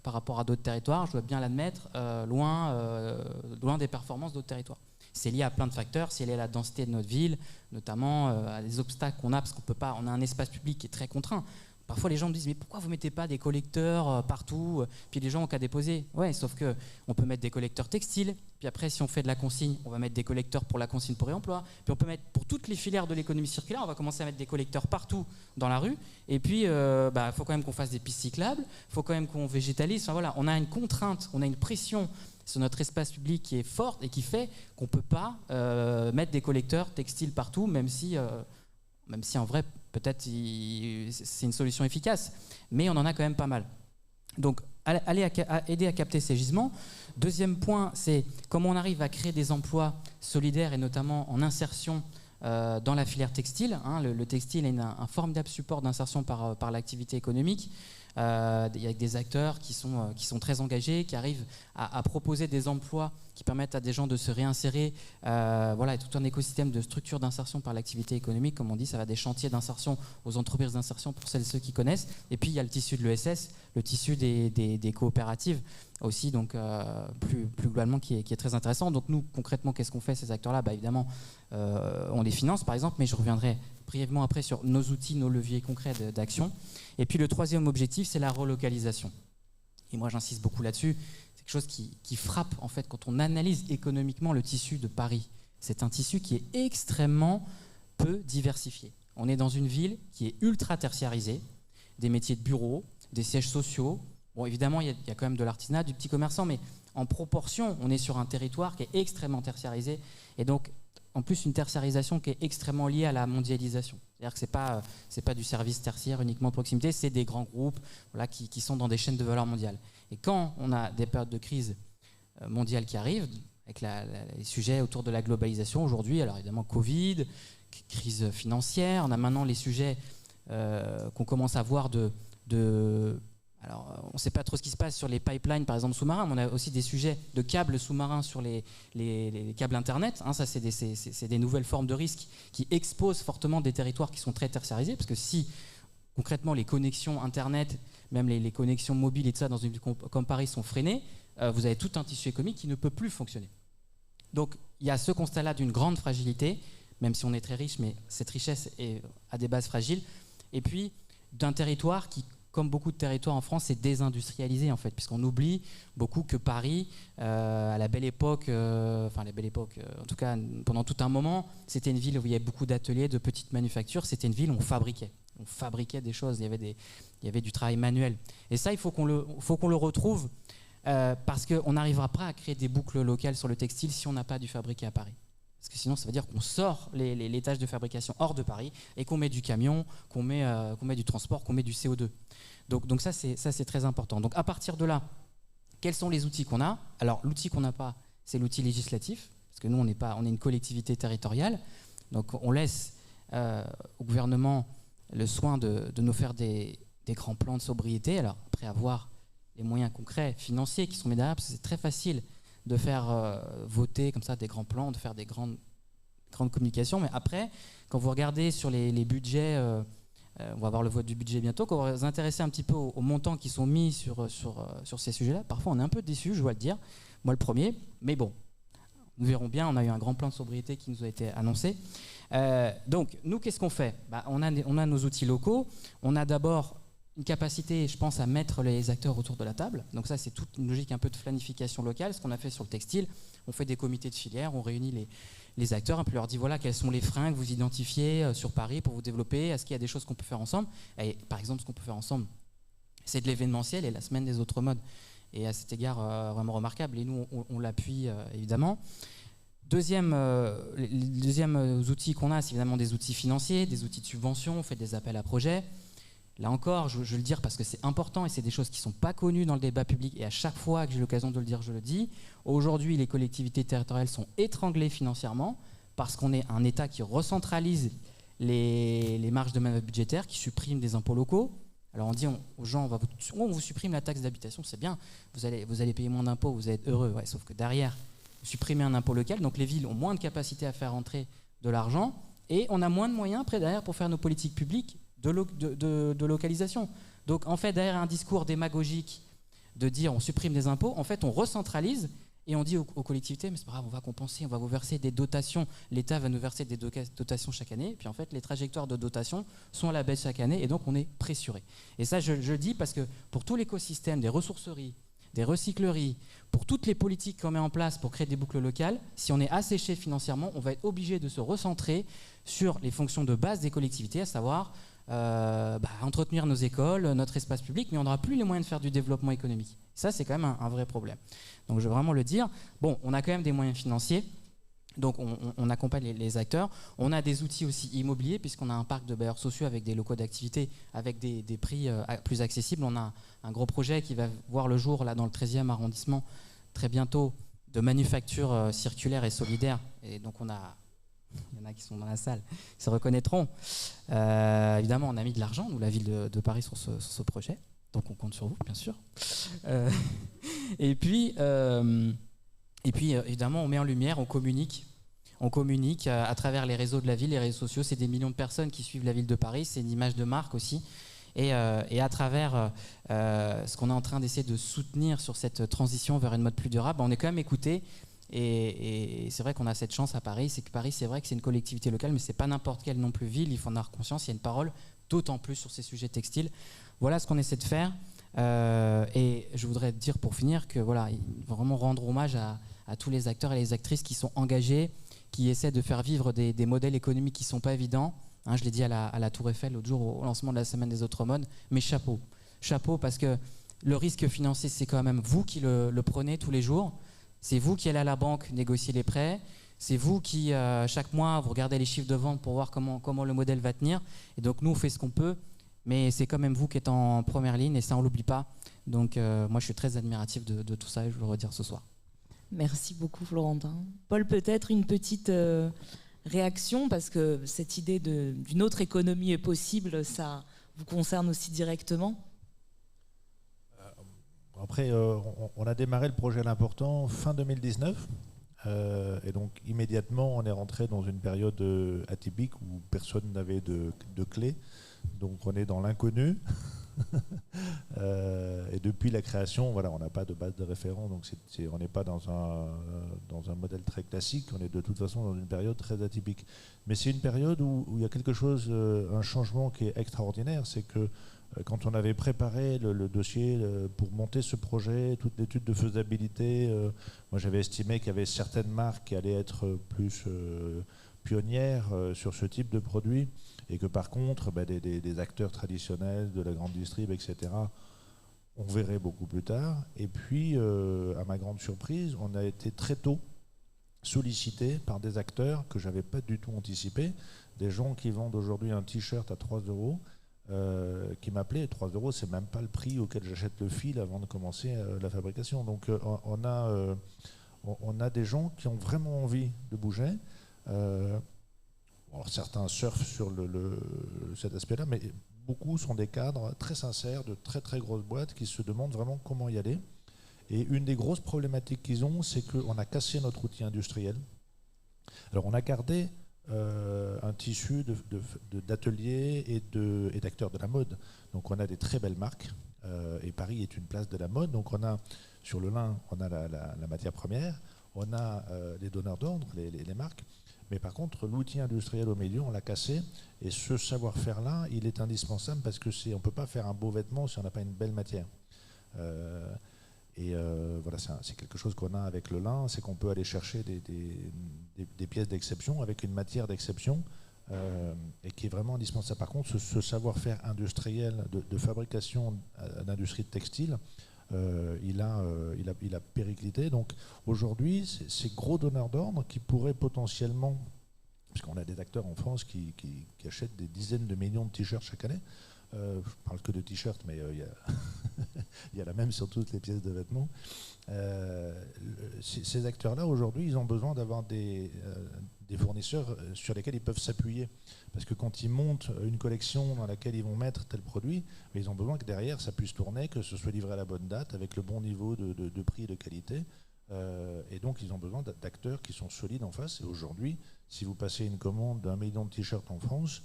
par rapport à d'autres territoires, je dois bien l'admettre, loin des performances d'autres territoires. C'est lié à plein de facteurs, c'est lié à la densité de notre ville, notamment à des obstacles qu'on a, parce qu'on peut pas, on a un espace public qui est très contraint. Parfois les gens me disent mais pourquoi vous mettez pas des collecteurs partout ? Puis les gens ont qu'à déposer. Ouais, sauf que on peut mettre des collecteurs textiles. Puis après, si on fait de la consigne, on va mettre des collecteurs pour la consigne pour réemploi. Puis on peut mettre pour toutes les filières de l'économie circulaire, on va commencer à mettre des collecteurs partout dans la rue. Et puis, faut quand même qu'on fasse des pistes cyclables. Il faut quand même qu'on végétalise. Enfin voilà, on a une contrainte, on a une pression sur notre espace public qui est forte et qui fait qu'on peut pas mettre des collecteurs textiles partout, même si en vrai peut-être c'est une solution efficace, mais on en a quand même pas mal. Donc aider à capter ces gisements. Deuxième point, c'est comment on arrive à créer des emplois solidaires et notamment en insertion dans la filière textile. Le textile est un formidable support d'insertion par l'activité économique. Il y a des acteurs qui sont très engagés, qui arrivent à proposer des emplois qui permettent à des gens de se réinsérer. Il y a tout un écosystème de structures d'insertion par l'activité économique, comme on dit, ça va des chantiers d'insertion aux entreprises d'insertion pour celles et ceux qui connaissent. Et puis il y a le tissu de l'ESS, le tissu des coopératives aussi, donc plus globalement qui est très intéressant. Donc nous, concrètement, qu'est-ce qu'on fait ces acteurs-là ? Évidemment, on les finance par exemple, mais je reviendrai brièvement après sur nos outils, nos leviers concrets d'action. Et puis le troisième objectif, c'est la relocalisation. Et moi, j'insiste beaucoup là-dessus. C'est quelque chose qui frappe, en fait, quand on analyse économiquement le tissu de Paris. C'est un tissu qui est extrêmement peu diversifié. On est dans une ville qui est ultra tertiarisée, des métiers de bureau, des sièges sociaux. Bon, évidemment, il y a quand même de l'artisanat, du petit commerçant, mais en proportion, on est sur un territoire qui est extrêmement tertiarisé. Et donc, en plus, une tertiarisation qui est extrêmement liée à la mondialisation. C'est-à-dire que ce n'est pas du service tertiaire uniquement de proximité, c'est des grands groupes voilà, qui sont dans des chaînes de valeur mondiales. Et quand on a des périodes de crise mondiale qui arrivent, avec les sujets autour de la globalisation aujourd'hui, alors évidemment Covid, crise financière, on a maintenant les sujets qu'on commence à voir alors, on ne sait pas trop ce qui se passe sur les pipelines, par exemple, sous-marins, mais on a aussi des sujets de câbles sous-marins sur les câbles Internet. Hein, ça, c'est des nouvelles formes de risques qui exposent fortement des territoires qui sont très tertiarisés, parce que si, concrètement, les connexions Internet, même les connexions mobiles et tout ça, dans une ville comme Paris, sont freinées, vous avez tout un tissu économique qui ne peut plus fonctionner. Donc, il y a ce constat-là d'une grande fragilité, même si on est très riche, mais cette richesse a des bases fragiles. Et puis, d'un territoire qui, comme beaucoup de territoires en France, c'est désindustrialisé en fait, puisqu'on oublie beaucoup que Paris, à la belle époque, en tout cas pendant tout un moment, c'était une ville où il y avait beaucoup d'ateliers, de petites manufactures, c'était une ville où on fabriquait des choses, il y avait du travail manuel. Et ça, il faut qu'on le retrouve, parce qu'on n'arrivera pas à créer des boucles locales sur le textile si on n'a pas du fabriqué à Paris. Parce que sinon, ça veut dire qu'on sort les tâches de fabrication hors de Paris et qu'on met du camion, qu'on met du transport, qu'on met du CO2. Donc ça, c'est très important. Donc à partir de là, quels sont les outils qu'on a? Alors l'outil qu'on n'a pas, c'est l'outil législatif, parce que nous, on est une collectivité territoriale. Donc on laisse au gouvernement le soin de nous faire des grands plans de sobriété. Alors après avoir les moyens concrets, financiers qui sont mis derrière, parce que c'est très facile de faire voter comme ça des grands plans, de faire des grandes communications. Mais après, quand vous regardez sur les budgets, on va avoir le vote du budget bientôt, quand vous vous intéressez un petit peu aux montants qui sont mis sur ces sujets-là, parfois on est un peu déçu, je dois le dire, moi le premier, mais bon, nous verrons bien, on a eu un grand plan de sobriété qui nous a été annoncé. Donc, nous, qu'est-ce qu'on fait? On a nos outils locaux, on a d'abord une capacité, je pense, à mettre les acteurs autour de la table. Donc ça, c'est toute une logique un peu de planification locale. Ce qu'on a fait sur le textile, on fait des comités de filière, on réunit les acteurs, un peu leur dit voilà quels sont les freins que vous identifiez sur Paris pour vous développer. Est-ce qu'il y a des choses qu'on peut faire ensemble? Et par exemple, ce qu'on peut faire ensemble, c'est de l'événementiel et la semaine des autres modes. Et à cet égard, vraiment remarquable. Et nous, on l'appuie évidemment. Deuxième outil qu'on a, c'est évidemment des outils financiers, des outils de subvention. On fait des appels à projets. Là encore, je veux le dire parce que c'est important et c'est des choses qui ne sont pas connues dans le débat public et à chaque fois que j'ai l'occasion de le dire, je le dis. Aujourd'hui, les collectivités territoriales sont étranglées financièrement parce qu'on est un État qui recentralise les marges de manœuvre budgétaires, qui supprime des impôts locaux. Alors on dit aux gens, on vous supprime la taxe d'habitation, c'est bien, vous allez payer moins d'impôts, vous allez être heureux. Ouais, sauf que derrière, vous supprimez un impôt local, donc les villes ont moins de capacité à faire entrer de l'argent et on a moins de moyens après derrière pour faire nos politiques publiques de localisation. Donc en fait, derrière un discours démagogique de dire on supprime des impôts, en fait on recentralise et on dit aux collectivités mais c'est pas grave, on va compenser, on va vous verser des dotations, l'État va nous verser des dotations chaque année, et puis en fait les trajectoires de dotation sont à la baisse chaque année et donc on est pressuré. Et ça je le dis parce que pour tout l'écosystème des ressourceries, des recycleries, pour toutes les politiques qu'on met en place pour créer des boucles locales, si on est asséché financièrement, on va être obligé de se recentrer sur les fonctions de base des collectivités, à savoir entretenir nos écoles, notre espace public, mais on n'aura plus les moyens de faire du développement économique. Ça, c'est quand même un vrai problème. Donc, je veux vraiment le dire. Bon, on a quand même des moyens financiers, donc on accompagne les acteurs. On a des outils aussi immobiliers, puisqu'on a un parc de bailleurs sociaux avec des locaux d'activité, avec des prix plus accessibles. On a un gros projet qui va voir le jour là dans le 13e arrondissement très bientôt de manufacture circulaire et solidaire. Et donc, il y en a qui sont dans la salle, qui se reconnaîtront. Évidemment, on a mis de l'argent, nous, la ville de Paris, sur ce projet. Donc, on compte sur vous, bien sûr. Et puis, évidemment, on met en lumière, on communique à travers les réseaux de la ville, les réseaux sociaux. C'est des millions de personnes qui suivent la ville de Paris. C'est une image de marque aussi. Et à travers ce qu'on est en train d'essayer de soutenir sur cette transition vers une mode plus durable, on est quand même écouté. Et c'est vrai qu'on a cette chance à Paris, c'est que Paris, c'est vrai que c'est une collectivité locale, mais c'est pas n'importe quelle non plus ville, il faut en avoir conscience, il y a une parole, d'autant plus sur ces sujets textiles. Voilà ce qu'on essaie de faire. Et je voudrais dire pour finir que voilà, il faut vraiment rendre hommage à tous les acteurs et les actrices qui sont engagés, qui essaient de faire vivre des modèles économiques qui ne sont pas évidents. Hein, je l'ai dit à la Tour Eiffel l'autre jour au lancement de la Semaine des Autres Modes, mais chapeau. Chapeau parce que le risque financier, c'est quand même vous qui le prenez tous les jours. C'est vous qui allez à la banque négocier les prêts. C'est vous qui, chaque mois, vous regardez les chiffres de vente pour voir comment le modèle va tenir. Et donc, nous, on fait ce qu'on peut. Mais c'est quand même vous qui êtes en première ligne et ça, on ne l'oublie pas. Donc, moi, je suis très admiratif de tout ça et je veux le redire ce soir. Merci beaucoup, Florentin. Paul, peut-être une petite réaction, parce que cette idée d'une autre économie est possible, ça vous concerne aussi directement ? Après, on a démarré le projet L'Important fin 2019. Et donc, immédiatement, on est rentré dans une période atypique où personne n'avait de clé. Donc, on est dans l'inconnu. Et depuis la création, voilà, on n'a pas de base de référence. Donc, on n'est pas dans un modèle très classique. On est de toute façon dans une période très atypique. Mais c'est une période où il y a quelque chose, un changement qui est extraordinaire. C'est que quand on avait préparé le dossier pour monter ce projet, toute l'étude de faisabilité, moi j'avais estimé qu'il y avait certaines marques qui allaient être plus pionnières sur ce type de produit et que par contre des acteurs traditionnels de la grande distrib, etc., on verrait beaucoup plus tard. Et puis, à ma grande surprise, on a été très tôt sollicité par des acteurs que je n'avais pas du tout anticipé, des gens qui vendent aujourd'hui un t-shirt à 3 €, qui m'appelaient. 3 €, c'est même pas le prix auquel j'achète le fil avant de commencer la fabrication. Donc on a des gens qui ont vraiment envie de bouger. Alors, certains surfent sur cet aspect-là, mais beaucoup sont des cadres très sincères, de très très grosses boîtes qui se demandent vraiment comment y aller. Et une des grosses problématiques qu'ils ont, c'est qu'on a cassé notre outil industriel. Alors on a gardé un tissu d'ateliers et d'acteurs de la mode. Donc on a des très belles marques, et Paris est une place de la mode. Donc on a, sur le lin, on a la matière première, on a les donneurs d'ordre, les marques, mais par contre l'outil industriel au milieu, on l'a cassé, et ce savoir-faire-là, il est indispensable parce que on ne peut pas faire un beau vêtement si on n'a pas une belle matière. Voilà, c'est quelque chose qu'on a avec le lin, c'est qu'on peut aller chercher des pièces d'exception avec une matière d'exception, et qui est vraiment indispensable. Par contre, ce savoir-faire industriel de fabrication d'industrie de textile, il a périclité. Donc aujourd'hui, ces gros donneurs d'ordre qui pourraient potentiellement, puisqu'on a des acteurs en France qui achètent des dizaines de millions de t-shirts chaque année. Je ne parle que de t-shirts, mais il y a la même sur toutes les pièces de vêtements. Ces acteurs-là, aujourd'hui, ils ont besoin d'avoir des fournisseurs sur lesquels ils peuvent s'appuyer. Parce que quand ils montent une collection dans laquelle ils vont mettre tel produit, ils ont besoin que derrière, ça puisse tourner, que ce soit livré à la bonne date, avec le bon niveau de prix et de qualité. Et donc, ils ont besoin d'acteurs qui sont solides en face. Et aujourd'hui, si vous passez une commande d'1 million de t-shirts en France,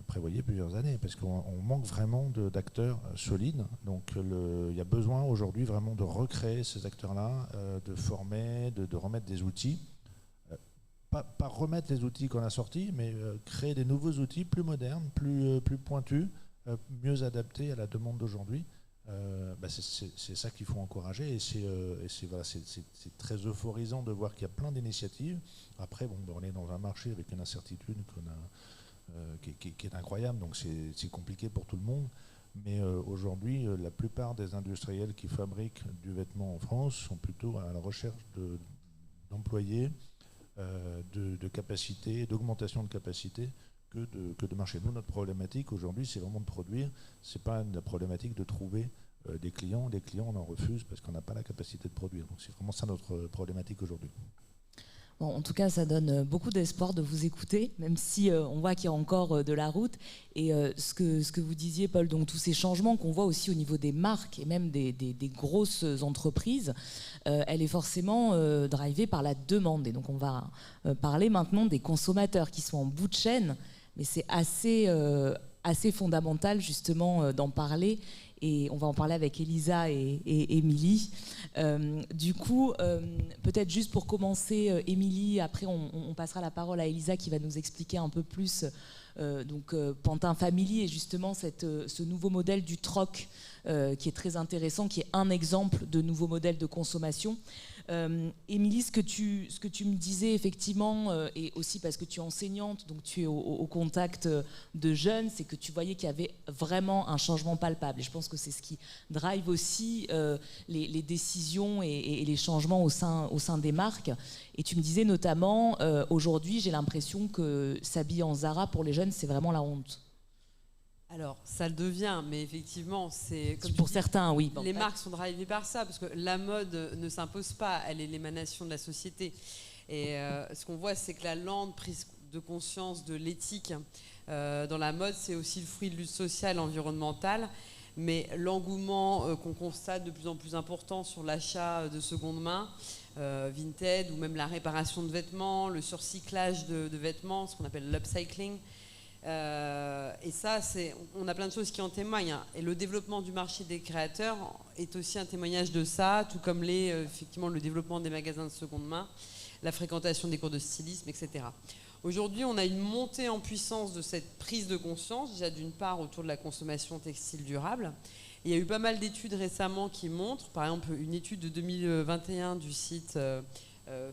prévoyez plusieurs années, parce qu'on manque vraiment d'acteurs solides. Donc il y a besoin aujourd'hui vraiment de recréer ces acteurs-là, de former, de remettre des outils. Pas remettre les outils qu'on a sortis, mais créer des nouveaux outils plus modernes, plus pointus, mieux adaptés à la demande d'aujourd'hui. C'est ça qu'il faut encourager, et c'est très euphorisant de voir qu'il y a plein d'initiatives. Après, on est dans un marché avec une incertitude qui est incroyable, donc c'est compliqué pour tout le monde. Mais aujourd'hui, la plupart des industriels qui fabriquent du vêtement en France sont plutôt à la recherche d'employés, de capacité, d'augmentation de capacité que de marché. Nous, notre problématique aujourd'hui, c'est vraiment de produire. C'est pas la problématique de trouver des clients. Les clients, on en refuse parce qu'on n'a pas la capacité de produire. Donc c'est vraiment ça notre problématique aujourd'hui. Bon, en tout cas, ça donne beaucoup d'espoir de vous écouter, même si on voit qu'il y a encore de la route. Et ce que vous disiez, Paul, donc tous ces changements qu'on voit aussi au niveau des marques et même des grosses entreprises, elle est forcément drivée par la demande. Et donc on va parler maintenant des consommateurs qui sont en bout de chaîne, mais c'est assez fondamental justement d'en parler et on va en parler avec Elisa et Émilie. Du coup, peut-être juste pour commencer, Émilie, après on passera la parole à Elisa qui va nous expliquer un peu plus Pantin Family et justement ce nouveau modèle du troc qui est très intéressant, qui est un exemple de nouveau modèle de consommation. Émilie, ce que tu me disais effectivement, et aussi parce que tu es enseignante, donc tu es au contact de jeunes, c'est que tu voyais qu'il y avait vraiment un changement palpable. Et je pense que c'est ce qui drive aussi les décisions et les changements au sein des marques. Et tu me disais notamment, aujourd'hui, j'ai l'impression que s'habiller en Zara pour les jeunes, c'est vraiment la honte. Alors, ça le devient, mais effectivement, c'est... Pour certains, oui. Les marques sont drivées par ça, parce que la mode ne s'impose pas, elle est l'émanation de la société. Et ce qu'on voit, c'est que la lente prise de conscience de l'éthique dans la mode, c'est aussi le fruit de lutte sociale, environnementale. Mais l'engouement qu'on constate de plus en plus important sur l'achat de seconde main, vintage, ou même la réparation de vêtements, le surcyclage de vêtements, ce qu'on appelle l'upcycling, et ça, on a plein de choses qui en témoignent, hein. Et le développement du marché des créateurs est aussi un témoignage de ça, tout comme effectivement le développement des magasins de seconde main, la fréquentation des cours de stylisme, etc. Aujourd'hui, on a une montée en puissance de cette prise de conscience, déjà d'une part autour de la consommation textile durable. Et il y a eu pas mal d'études récemment qui montrent, par exemple une étude de 2021 du site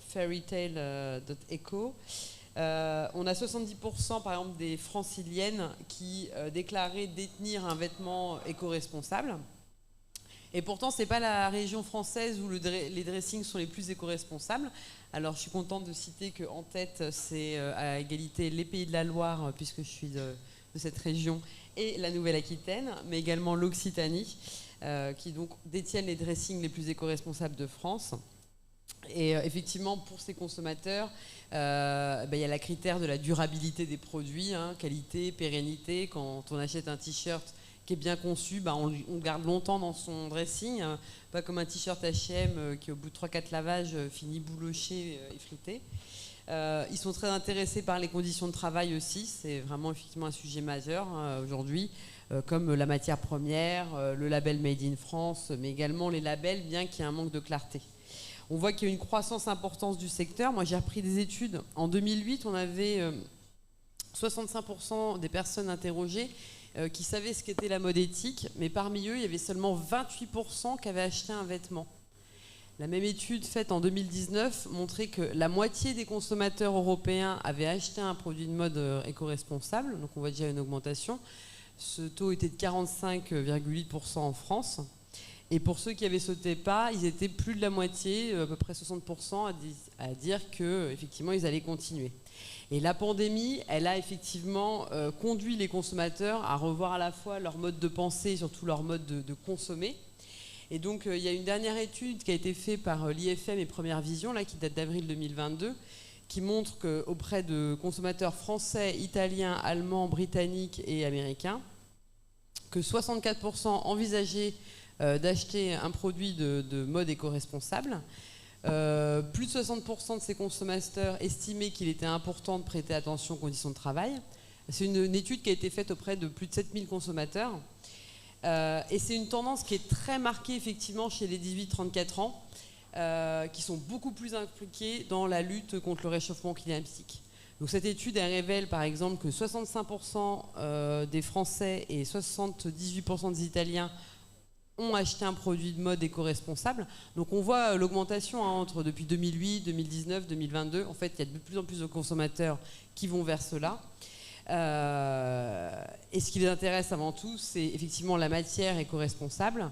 fairytale.eco. On a 70% par exemple des franciliennes qui déclaraient détenir un vêtement éco-responsable. Et pourtant, ce n'est pas la région française où les dressings sont les plus éco-responsables. Alors, je suis contente de citer qu'en tête, c'est à égalité les Pays de la Loire, puisque je suis de cette région, et la Nouvelle-Aquitaine, mais également l'Occitanie, qui donc détiennent les dressings les plus éco-responsables de France. Et effectivement, pour ces consommateurs, il y a le critère de la durabilité des produits, hein, qualité, pérennité. Quand on achète un t-shirt qui est bien conçu, on le garde longtemps dans son dressing, pas comme un t-shirt H&M qui au bout de 3-4 lavages finit bouloché, effrité. Ils sont très intéressés par les conditions de travail aussi, c'est vraiment effectivement un sujet majeur aujourd'hui, comme la matière première, le label Made in France, mais également les labels, bien qu'il y ait un manque de clarté. On voit qu'il y a une croissance importante du secteur. Moi, j'ai repris des études. En 2008, on avait 65% des personnes interrogées qui savaient ce qu'était la mode éthique, mais parmi eux, il y avait seulement 28% qui avaient acheté un vêtement. La même étude faite en 2019 montrait que la moitié des consommateurs européens avaient acheté un produit de mode éco-responsable, donc on voit déjà une augmentation. Ce taux était de 45,8% en France. Et pour ceux qui avaient sauté pas, ils étaient plus de la moitié, à peu près 60%, à dire qu'effectivement, ils allaient continuer. Et la pandémie, elle a effectivement conduit les consommateurs à revoir à la fois leur mode de pensée et surtout leur mode de consommer. Et donc, il y a une dernière étude qui a été faite par l'IFM et Première Vision, là, qui date d'avril 2022, qui montre qu'auprès de consommateurs français, italiens, allemands, britanniques et américains, que 64% envisageaient d'acheter un produit de mode éco-responsable. Plus de 60% de ces consommateurs estimaient qu'il était important de prêter attention aux conditions de travail. C'est une étude qui a été faite auprès de plus de 7000 consommateurs. Et c'est une tendance qui est très marquée effectivement chez les 18-34 ans, qui sont beaucoup plus impliqués dans la lutte contre le réchauffement climatique. Donc cette étude, elle révèle par exemple que 65% des Français et 78% des Italiens ont acheté un produit de mode éco-responsable. Donc on voit l'augmentation depuis 2008, 2019, 2022. En fait, il y a de plus en plus de consommateurs qui vont vers cela. Et ce qui les intéresse avant tout, c'est effectivement la matière éco-responsable,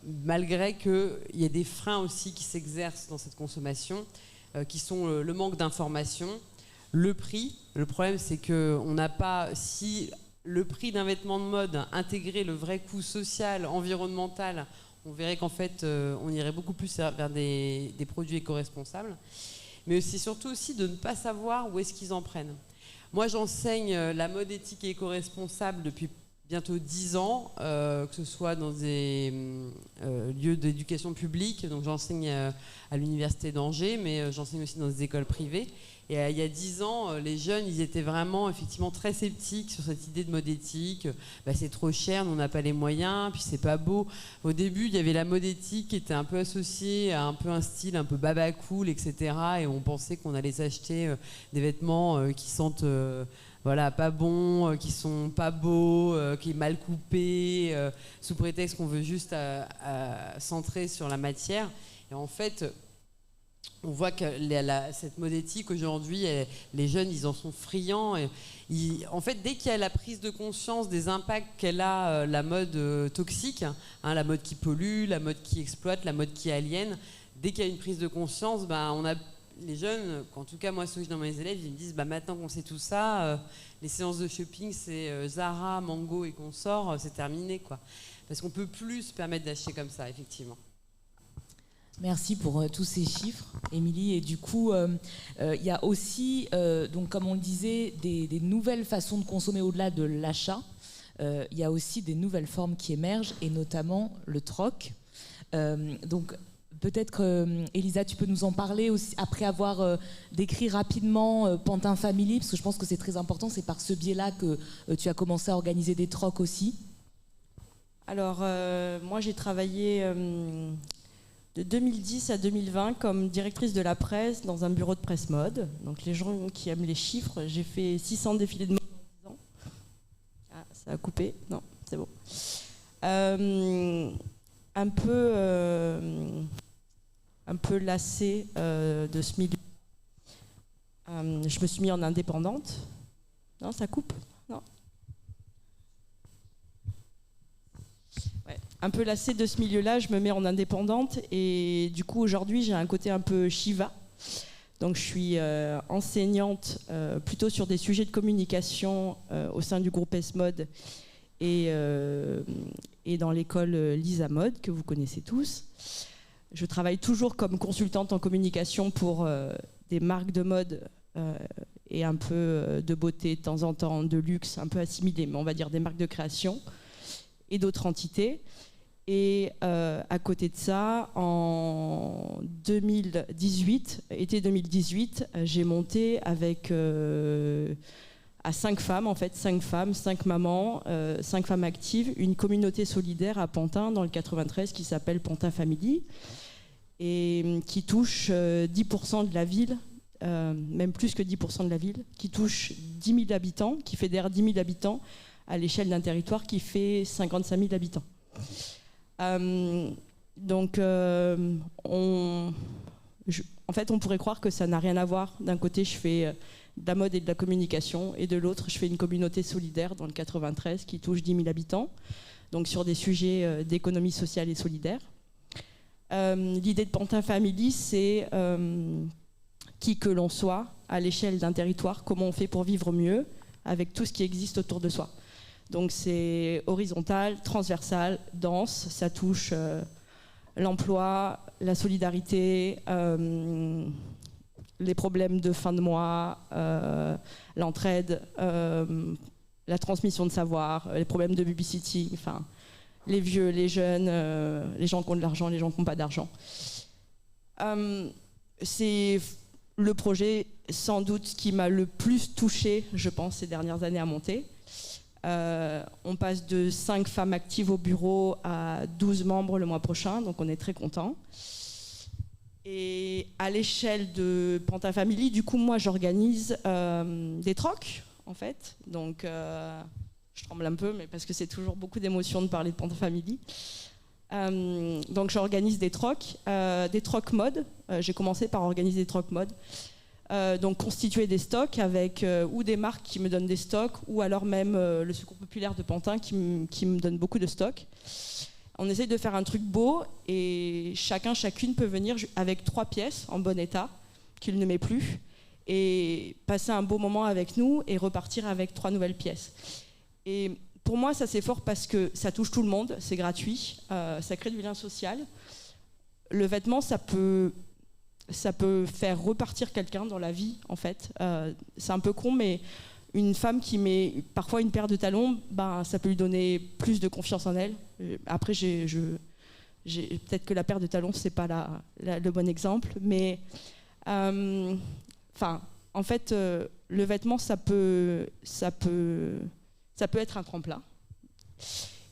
malgré qu'il y ait des freins aussi qui s'exercent dans cette consommation, qui sont le manque d'information, le prix. Le problème, c'est qu'on n'a pas... Si le prix d'un vêtement de mode intégrait le vrai coût social, environnemental, on verrait qu'en fait, on irait beaucoup plus vers des produits éco-responsables. Mais c'est surtout aussi de ne pas savoir où est-ce qu'ils en prennent. Moi, j'enseigne la mode éthique et éco-responsable depuis bientôt 10 ans, que ce soit dans des lieux d'éducation publique. Donc j'enseigne à l'université d'Angers, mais j'enseigne aussi dans des écoles privées. Et il y a 10 ans, les jeunes, ils étaient vraiment, effectivement, très sceptiques sur cette idée de mode éthique. C'est trop cher, nous, on n'a pas les moyens, puis c'est pas beau. Au début, il y avait la mode éthique qui était un peu associée à un style un peu baba cool, etc. Et on pensait qu'on allait s'acheter des vêtements qui sentent pas bons, qui sont pas beaux, qui est mal coupé, sous prétexte qu'on veut juste centrer sur la matière. Et en fait, on voit que cette mode éthique aujourd'hui, les jeunes, ils en sont friands. En fait, dès qu'il y a la prise de conscience des impacts qu'elle a, la mode toxique, la mode qui pollue, la mode qui exploite, la mode qui aliène, dès qu'il y a une prise de conscience, les jeunes, en tout cas moi, ceux que j'ai dans mes élèves, ils me disent maintenant qu'on sait tout ça, les séances de shopping, c'est Zara, Mango et consorts, c'est terminé, quoi. Parce qu'on ne peut plus se permettre d'acheter comme ça, effectivement. Merci pour tous ces chiffres, Émilie. Et du coup, il y a aussi, donc, comme on le disait, des nouvelles façons de consommer au-delà de l'achat. Il y a aussi des nouvelles formes qui émergent, et notamment le troc. Donc, peut-être que, Elisa, tu peux nous en parler aussi, après avoir décrit rapidement Pantin Family, parce que je pense que c'est très important. C'est par ce biais-là que tu as commencé à organiser des trocs aussi. Alors, moi, j'ai travaillé de 2010 à 2020 comme directrice de la presse dans un bureau de presse mode. Donc les gens qui aiment les chiffres, j'ai fait 600 défilés de mode en 10 ans. Ah, ça a coupé. Non, c'est bon. Un peu lassée de ce milieu. Je me suis mis en indépendante. Non, ça coupe. Non. Ouais. Un peu lassée de ce milieu-là, je me mets en indépendante et du coup aujourd'hui j'ai un côté un peu Shiva. Donc je suis enseignante plutôt sur des sujets de communication au sein du groupe S-Mode et dans l'école Lisa Mode que vous connaissez tous. Je travaille toujours comme consultante en communication pour des marques de mode et un peu de beauté de temps en temps, de luxe, un peu assimilé, mais on va dire des marques de création et d'autres entités. Et à côté de ça, en 2018, été 2018, j'ai monté avec à 5 femmes, en fait, 5 femmes, 5 mamans, 5 femmes actives, une communauté solidaire à Pantin, dans le 93, qui s'appelle Pantin Family, et qui touche 10% de la ville, même plus que 10% de la ville, qui touche 10 000 habitants, qui fédère 10 000 habitants à l'échelle d'un territoire qui fait 55 000 habitants. Donc, en fait, on pourrait croire que ça n'a rien à voir. D'un côté, je fais de la mode et de la communication, et de l'autre, je fais une communauté solidaire dans le 93 qui touche 10 000 habitants, donc sur des sujets d'économie sociale et solidaire. L'idée de Pantin Family, c'est qui que l'on soit, à l'échelle d'un territoire, comment on fait pour vivre mieux avec tout ce qui existe autour de soi. Donc c'est horizontal, transversal, dense, ça touche l'emploi, la solidarité, les problèmes de fin de mois, l'entraide, la transmission de savoir, les problèmes de babysitting, enfin, les vieux, les jeunes, les gens qui ont de l'argent, les gens qui n'ont pas d'argent. C'est le projet sans doute qui m'a le plus touchée, je pense, ces dernières années à monter. On passe de 5 femmes actives au bureau à 12 membres le mois prochain, donc on est très contents. Et à l'échelle de Pantin Family, du coup, moi, j'organise des trocs, en fait. Donc, je tremble un peu, mais parce que c'est toujours beaucoup d'émotions de parler de Pantin Family. Donc, j'organise des trocs mode. J'ai commencé par organiser des trocs mode. Donc constituer des stocks avec ou des marques qui me donnent des stocks ou alors même le Secours Populaire de Pantin qui me donne beaucoup de stocks. On essaye de faire un truc beau et chacune peut venir avec 3 pièces en bon état qu'il ne met plus et passer un beau moment avec nous et repartir avec 3 nouvelles pièces. Et pour moi ça c'est fort parce que ça touche tout le monde, c'est gratuit, ça crée du lien social. Le vêtement ça peut faire repartir quelqu'un dans la vie, en fait. C'est un peu con, mais une femme qui met parfois une paire de talons, ça peut lui donner plus de confiance en elle. Après, peut-être que la paire de talons, c'est pas le bon exemple, mais en en fait, le vêtement, ça peut être un tremplin.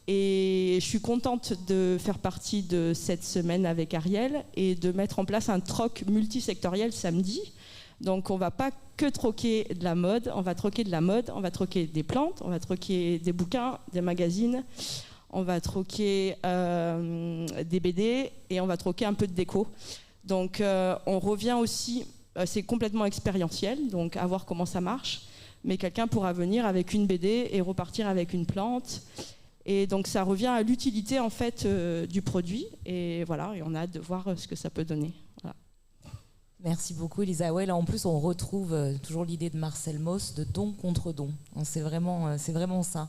Et je suis contente de faire partie de cette semaine avec Ariel et de mettre en place un troc multisectoriel samedi. Donc on ne va pas que troquer de la mode, on va troquer de la mode, on va troquer des plantes, on va troquer des bouquins, des magazines, on va troquer des BD et on va troquer un peu de déco. Donc on revient aussi, c'est complètement expérientiel, donc à voir comment ça marche, mais quelqu'un pourra venir avec une BD et repartir avec une plante. Et donc ça revient à l'utilité en fait du produit, et voilà, et on a hâte de voir ce que ça peut donner. Voilà. Merci beaucoup Elisa. Ouais, là en plus on retrouve toujours l'idée de Marcel Mauss de don contre don. C'est vraiment ça.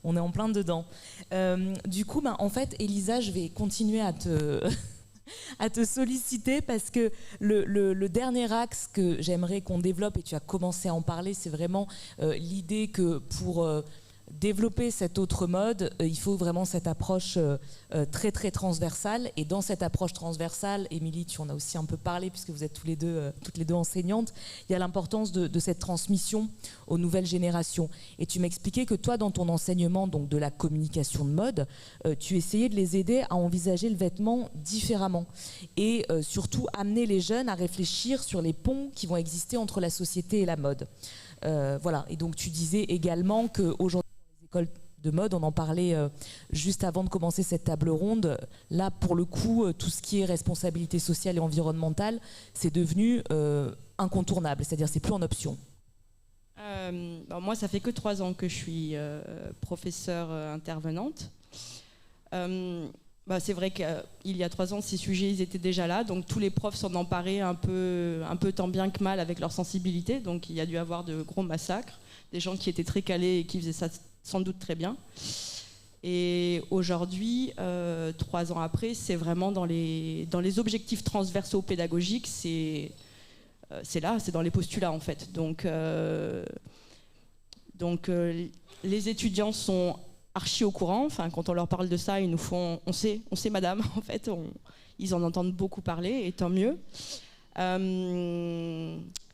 On est en plein dedans. Du coup, en fait, Elisa, je vais continuer à te solliciter parce que le dernier axe que j'aimerais qu'on développe, et tu as commencé à en parler, c'est vraiment l'idée que pour développer cette autre mode, il faut vraiment cette approche très très transversale. Et dans cette approche transversale, Émilie, tu en as aussi un peu parlé puisque vous êtes toutes les deux enseignantes, il y a l'importance de cette transmission aux nouvelles générations. Et tu m'expliquais que toi, dans ton enseignement donc de la communication de mode, tu essayais de les aider à envisager le vêtement différemment et surtout amener les jeunes à réfléchir sur les ponts qui vont exister entre la société et la mode. Voilà. Et donc tu disais également qu'aujourd'hui, école de mode, on en parlait juste avant de commencer cette table ronde. Là, pour le coup, tout ce qui est responsabilité sociale et environnementale, c'est devenu incontournable, c'est-à-dire c'est plus en option. Moi, ça fait que 3 ans que je suis professeure intervenante. C'est vrai qu'il y a 3 ans, ces sujets ils étaient déjà là, donc tous les profs s'en emparaient un peu tant bien que mal avec leur sensibilité, donc il y a dû avoir de gros massacres, des gens qui étaient très calés et qui faisaient ça sans doute très bien. Et aujourd'hui, 3 ans après, c'est vraiment dans les objectifs transversaux pédagogiques, c'est là, c'est dans les postulats en fait. Donc les étudiants sont archi au courant. Enfin, quand on leur parle de ça, ils nous font on sait madame, en fait, ils en entendent beaucoup parler, et tant mieux.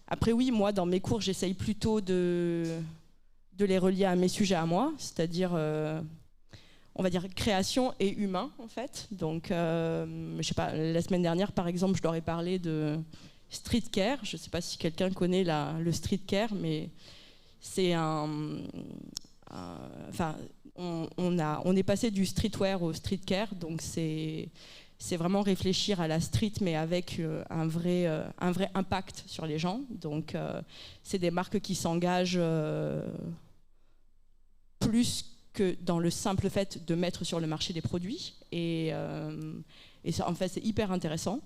Après oui, moi dans mes cours, j'essaye plutôt de les relier à mes sujets à moi, c'est-à-dire on va dire création et humain en fait. Donc je sais pas, la semaine dernière par exemple, je leur ai parlé de street care. Je sais pas si quelqu'un connaît le street care, mais c'est on est passé du streetwear au street care, donc c'est vraiment réfléchir à la street, mais avec un vrai impact sur les gens. Donc c'est des marques qui s'engagent plus que dans le simple fait de mettre sur le marché des produits. Et ça, en fait, c'est hyper intéressant.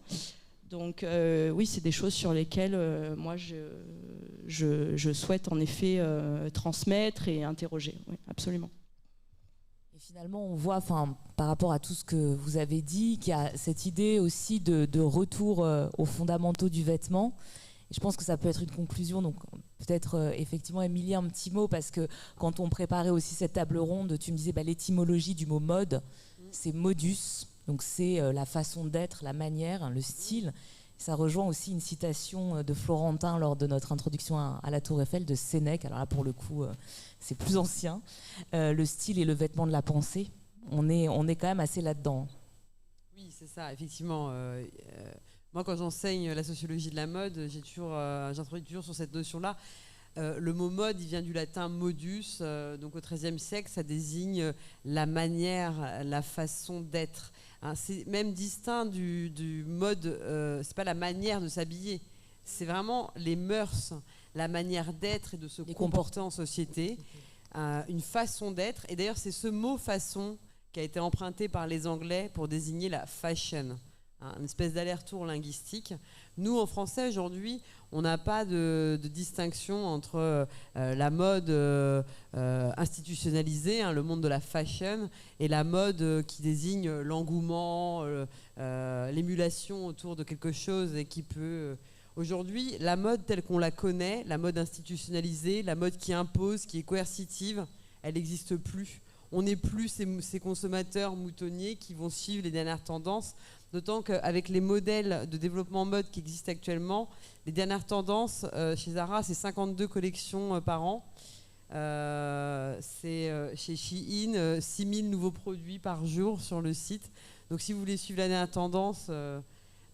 Donc oui, c'est des choses sur lesquelles moi je souhaite en effet transmettre et interroger. Oui, absolument. Et finalement, on voit, par rapport à tout ce que vous avez dit, qu'il y a cette idée aussi de retour aux fondamentaux du vêtement. Et je pense que ça peut être une conclusion. Donc peut-être effectivement, Émilie, un petit mot, parce que quand on préparait aussi cette table ronde, tu me disais l'étymologie du mot mode, c'est modus. Donc c'est la façon d'être, la manière, le style. Ça rejoint aussi une citation de Florentin lors de notre introduction à la Tour Eiffel de Sénèque. Alors là, pour le coup, c'est plus ancien. Le style est le vêtement de la pensée. On est quand même assez là-dedans. Oui, c'est ça, effectivement. Moi, quand j'enseigne la sociologie de la mode, j'introduis toujours sur cette notion-là. Le mot mode, il vient du latin modus. Donc au XIIIe siècle, ça désigne la manière, la façon d'être. C'est même distinct du mode, c'est pas la manière de s'habiller, c'est vraiment les mœurs, la manière d'être et de se comporter en société, une façon d'être. Et d'ailleurs, c'est ce mot façon qui a été emprunté par les Anglais pour désigner la fashion, une espèce d'aller-retour linguistique. Nous, en français, aujourd'hui, on n'a pas de distinction entre la mode institutionnalisée, le monde de la fashion, et la mode qui désigne l'engouement, l'émulation autour de quelque chose et qui peut... Aujourd'hui, la mode telle qu'on la connaît, la mode institutionnalisée, la mode qui impose, qui est coercitive, elle n'existe plus. On n'est plus ces consommateurs moutonniers qui vont suivre les dernières tendances. D'autant qu'avec les modèles de développement mode qui existent actuellement, les dernières tendances chez Zara, c'est 52 collections par an. C'est chez Shein, 6000 nouveaux produits par jour sur le site. Donc si vous voulez suivre la dernière tendance,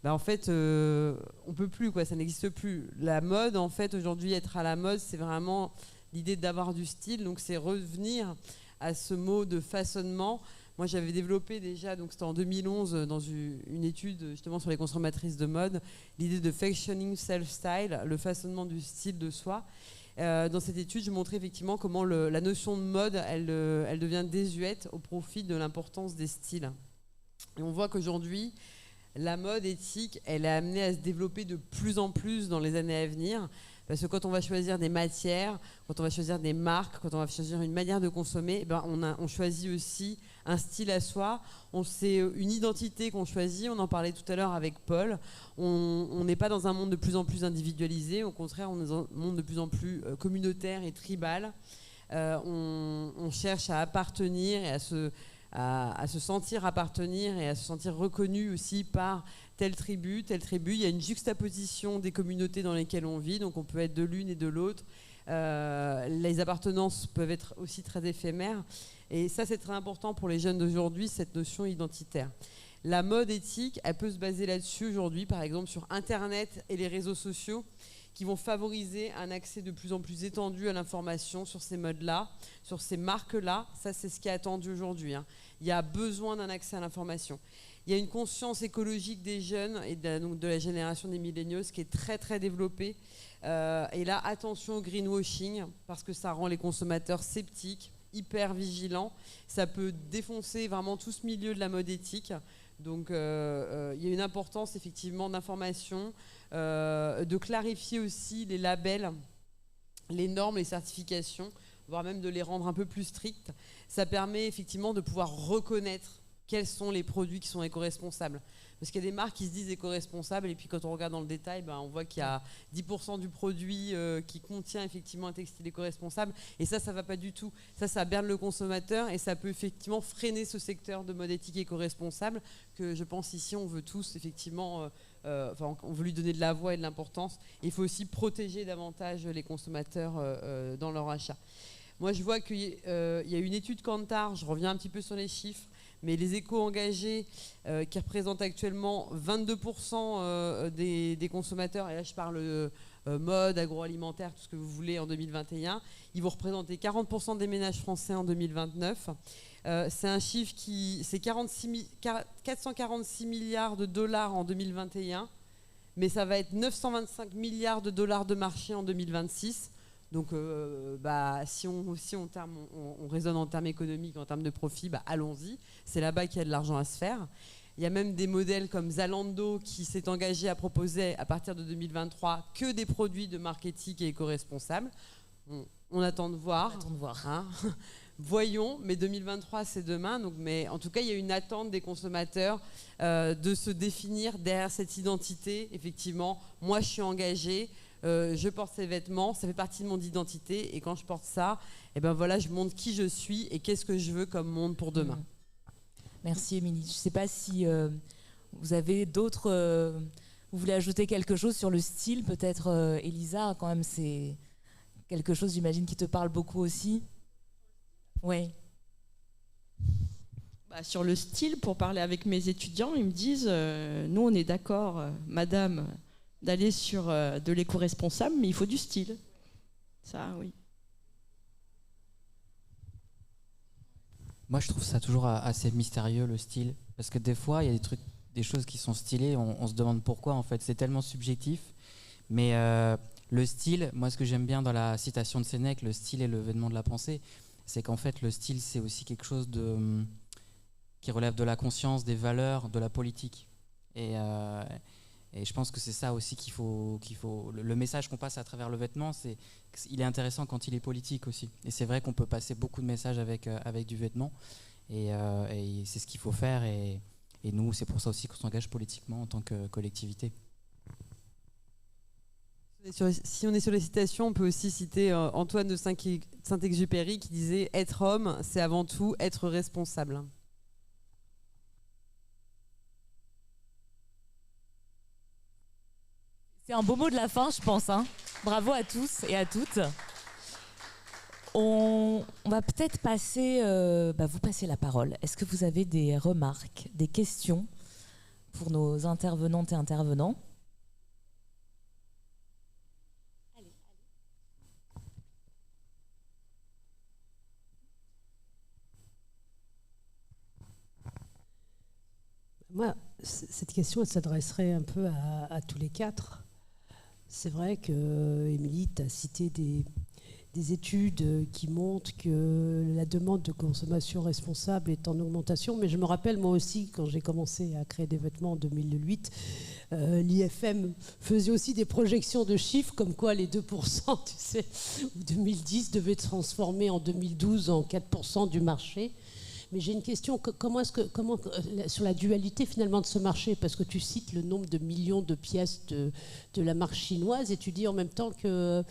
en fait, on peut plus, quoi, ça n'existe plus. La mode, en fait, aujourd'hui, être à la mode, c'est vraiment l'idée d'avoir du style. Donc c'est revenir à ce mot de façonnement. Moi, j'avais développé déjà, donc c'était en 2011, dans une étude justement sur les consommatrices de mode, l'idée de fashioning self-style, le façonnement du style de soi. Dans cette étude, je montrais effectivement comment la notion de mode, elle devient désuète au profit de l'importance des styles. Et on voit qu'aujourd'hui, la mode éthique, elle est amenée à se développer de plus en plus dans les années à venir. Parce que quand on va choisir des matières, quand on va choisir des marques, quand on va choisir une manière de consommer, on choisit aussi un style à soi. C'est une identité qu'on choisit. On en parlait tout à l'heure avec Paul. On n'est pas dans un monde de plus en plus individualisé. Au contraire, on est dans un monde de plus en plus communautaire et tribal. On cherche à appartenir et à se sentir appartenir et à se sentir reconnu aussi par telle tribu. Il y a une juxtaposition des communautés dans lesquelles on vit, donc on peut être de l'une et de l'autre. Les appartenances peuvent être aussi très éphémères. Et ça, c'est très important pour les jeunes d'aujourd'hui, cette notion identitaire. La mode éthique, elle peut se baser là-dessus aujourd'hui, par exemple sur Internet et les réseaux sociaux, qui vont favoriser un accès de plus en plus étendu à l'information sur ces modes-là, sur ces marques-là. Ça, c'est ce qui est attendu aujourd'hui. Il y a besoin d'un accès à l'information. Il y a une conscience écologique des jeunes et donc de la génération des millennials qui est très, très développée. Et là, attention au greenwashing, parce que ça rend les consommateurs sceptiques, hyper vigilants. Ça peut défoncer vraiment tout ce milieu de la mode éthique. Donc, il y a une importance, effectivement, d'information, de clarifier aussi les labels, les normes, les certifications, voire même de les rendre un peu plus strictes. Ça permet, effectivement, de pouvoir reconnaître quels sont les produits qui sont éco-responsables. Parce qu'il y a des marques qui se disent éco-responsables et puis quand on regarde dans le détail, on voit qu'il y a 10% du produit qui contient effectivement un textile éco-responsable. Et ça ne va pas du tout. Ça berne le consommateur et ça peut effectivement freiner ce secteur de mode éthique éco-responsable que je pense ici on veut tous effectivement, on veut lui donner de la voix et de l'importance. Il faut aussi protéger davantage les consommateurs dans leur achat. Moi je vois qu'il y a une étude Kantar, je reviens un petit peu sur les chiffres, mais les éco-engagés qui représentent actuellement 22% des consommateurs, et là je parle mode, agroalimentaire, tout ce que vous voulez en 2021, ils vont représenter 40% des ménages français en 2029. C'est un chiffre c'est 446 milliards de dollars en 2021, mais ça va être 925 milliards de dollars de marché en 2026. Donc, si on raisonne en termes économiques, en termes de profit, allons-y. C'est là-bas qu'il y a de l'argent à se faire. Il y a même des modèles comme Zalando qui s'est engagé à proposer à partir de 2023 que des produits de marque éthique et éco-responsables. On attend de voir. Hein. Voyons, mais 2023 c'est demain. Donc, mais en tout cas, il y a une attente des consommateurs de se définir derrière cette identité. Effectivement, moi je suis engagée. Je porte ces vêtements, ça fait partie de mon identité et quand je porte ça, je montre qui je suis et qu'est-ce que je veux comme monde pour demain. Merci Émilie. Je ne sais pas si vous avez d'autres... vous voulez ajouter quelque chose sur le style, peut-être Elisa, quand même c'est quelque chose j'imagine qui te parle beaucoup aussi. Oui. Sur le style, pour parler avec mes étudiants, ils me disent, nous on est d'accord, madame, d'aller sur de l'éco-responsable, mais il faut du style. Ça, oui. Moi, je trouve ça toujours assez mystérieux, le style. Parce que des fois, il y a des choses qui sont stylées, on se demande pourquoi, en fait. C'est tellement subjectif. Mais le style, moi, ce que j'aime bien dans la citation de Sénèque, le style est le vêtement de la pensée, c'est qu'en fait, le style, c'est aussi quelque chose qui relève de la conscience, des valeurs, de la politique. Et je pense que c'est ça aussi qu'il faut le message qu'on passe à travers le vêtement, il est intéressant quand il est politique aussi. Et c'est vrai qu'on peut passer beaucoup de messages avec du vêtement. Et c'est ce qu'il faut faire. Et nous, c'est pour ça aussi qu'on s'engage politiquement en tant que collectivité. Si on est sur les citations, on peut aussi citer Antoine de Saint-Exupéry qui disait « Être homme, c'est avant tout être responsable ». C'est un beau mot de la fin, je pense. Hein. Bravo à tous et à toutes. On va peut-être passer, vous passez la parole. Est-ce que vous avez des remarques, des questions pour nos intervenantes et intervenants ? Moi, cette question, elle s'adresserait un peu à tous les quatre. C'est vrai que Émilie t'a cité des études qui montrent que la demande de consommation responsable est en augmentation, mais je me rappelle moi aussi quand j'ai commencé à créer des vêtements en 2008, l'IFM faisait aussi des projections de chiffres comme quoi les 2%, tu sais, 2010 devaient se transformer en 2012 en 4% du marché. Mais j'ai une question, comment sur la dualité finalement de ce marché, parce que tu cites le nombre de millions de pièces de la marque chinoise et tu dis en même temps qu'il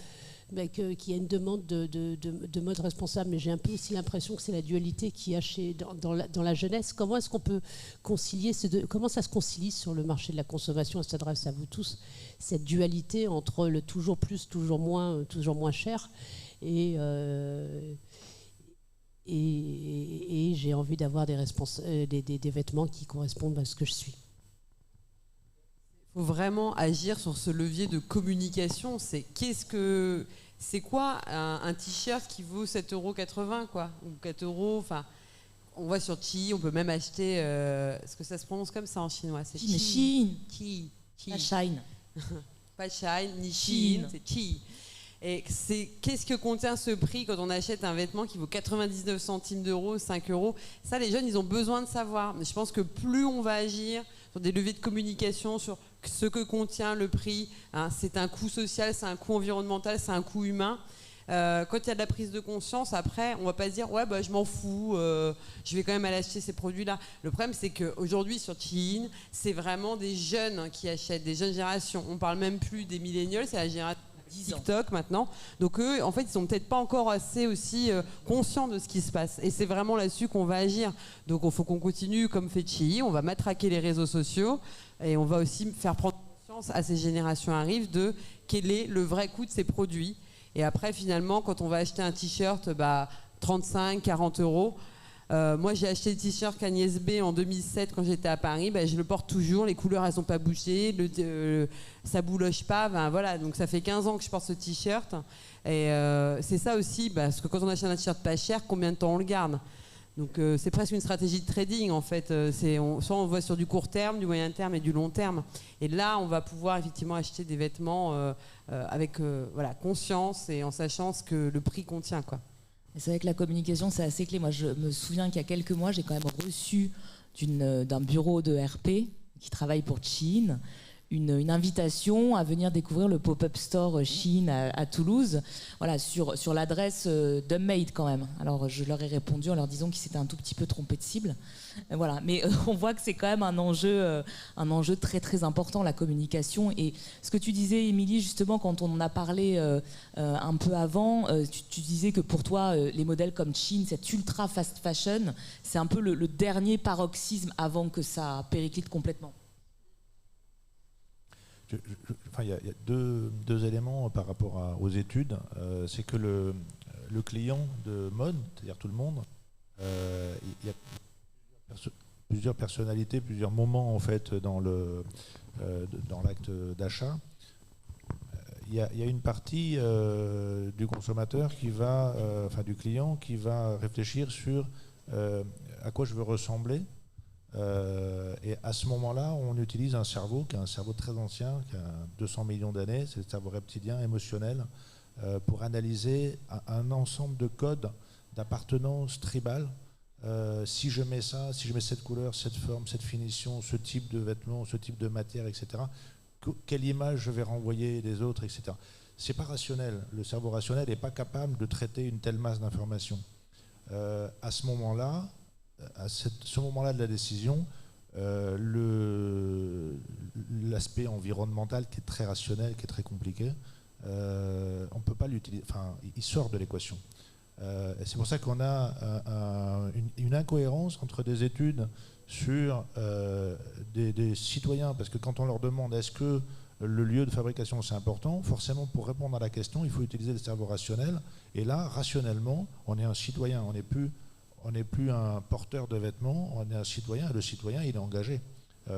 y a une demande de mode responsable, mais j'ai un peu aussi l'impression que c'est la dualité qu'il y a dans la jeunesse. Comment est-ce qu'on peut concilier comment ça se concilie sur le marché de la consommation? Ça s'adresse à vous tous, cette dualité entre le toujours plus, toujours moins cher et j'ai envie d'avoir des vêtements qui correspondent à ce que je suis. Il faut vraiment agir sur ce levier de communication. C'est quoi un t-shirt qui vaut 7,80 € quoi, ou 4 €, enfin, on voit sur Chi, on peut même acheter, est-ce que ça se prononce comme ça en chinois? C'est Chi. Pas Shine. Pas Shine, ni Shein, c'est Chi. Et qu'est-ce que contient ce prix quand on achète un vêtement qui vaut 99 centimes d'euros, 5 €? Ça, les jeunes, ils ont besoin de savoir. Mais je pense que plus on va agir sur des leviers de communication, sur ce que contient le prix, hein, c'est un coût social, c'est un coût environnemental, c'est un coût humain. Quand il y a de la prise de conscience, après, on va pas se dire ouais, je m'en fous, je vais quand même aller acheter ces produits-là. Le problème, c'est qu'aujourd'hui, sur Shein, c'est vraiment des jeunes qui achètent, des jeunes générations. On parle même plus des millennials, c'est la génération TikTok maintenant. Donc eux, en fait, ils sont peut-être pas encore assez aussi conscients de ce qui se passe. Et c'est vraiment là-dessus qu'on va agir. Donc il faut qu'on continue comme fait Chi. On va matraquer les réseaux sociaux et on va aussi faire prendre conscience à ces générations arrivent de quel est le vrai coût de ces produits. Et après, finalement, quand on va acheter un t-shirt, 35, 40 €. Moi, j'ai acheté le t-shirt Agnès B en 2007 quand j'étais à Paris. Je le porte toujours. Les couleurs, elles n'ont pas bougé. Ça bouloche pas. Voilà. Donc, ça fait 15 ans que je porte ce t-shirt. Et c'est ça aussi, parce que quand on achète un t-shirt pas cher, combien de temps on le garde? Donc, c'est presque une stratégie de trading, en fait. Soit on voit sur du court terme, du moyen terme et du long terme. Et là, on va pouvoir effectivement acheter des vêtements avec conscience et en sachant ce que le prix contient, quoi. C'est vrai que la communication, c'est assez clé. Moi, je me souviens qu'il y a quelques mois, j'ai quand même reçu d'un bureau de RP qui travaille pour Shein une invitation à venir découvrir le pop-up store Shein à Toulouse, voilà, sur l'adresse d'Ummade quand même. Alors je leur ai répondu en leur disant qu'ils s'étaient un tout petit peu trompés de cible. Voilà. Mais on voit que c'est quand même un enjeu très très important, la communication. Et ce que tu disais, Émilie, justement, quand on en a parlé un peu avant, tu disais que pour toi, les modèles comme Shein, cette ultra fast fashion, c'est un peu le dernier paroxysme avant que ça périclite complètement. Il y a deux éléments par rapport aux études. C'est que le client de mode, c'est-à-dire tout le monde, il y a plusieurs personnalités, plusieurs moments en fait dans l'acte d'achat. Il y a une partie du consommateur du client qui va réfléchir sur à quoi je veux ressembler. Et à ce moment-là, on utilise un cerveau qui est un cerveau très ancien, qui a 200 millions d'années, c'est le cerveau reptilien émotionnel, pour analyser un ensemble de codes d'appartenance tribale. Si je mets ça, si je mets cette couleur, cette forme, cette finition, ce type de vêtements, ce type de matière, etc., quelle image je vais renvoyer des autres, etc. C'est pas rationnel. Le cerveau rationnel n'est pas capable de traiter une telle masse d'informations. À ce moment-là, ce moment-là de la décision, l'aspect environnemental qui est très rationnel, qui est très compliqué, on ne peut pas l'utiliser, il sort de l'équation. Et c'est pour ça qu'on a une incohérence entre des études sur des citoyens, parce que quand on leur demande est-ce que le lieu de fabrication, c'est important. Forcément, pour répondre à la question, il faut utiliser le cerveau rationnel. Et là, rationnellement, on est un citoyen. On n'est plus un porteur de vêtements, on est un citoyen. Et le citoyen, il est engagé.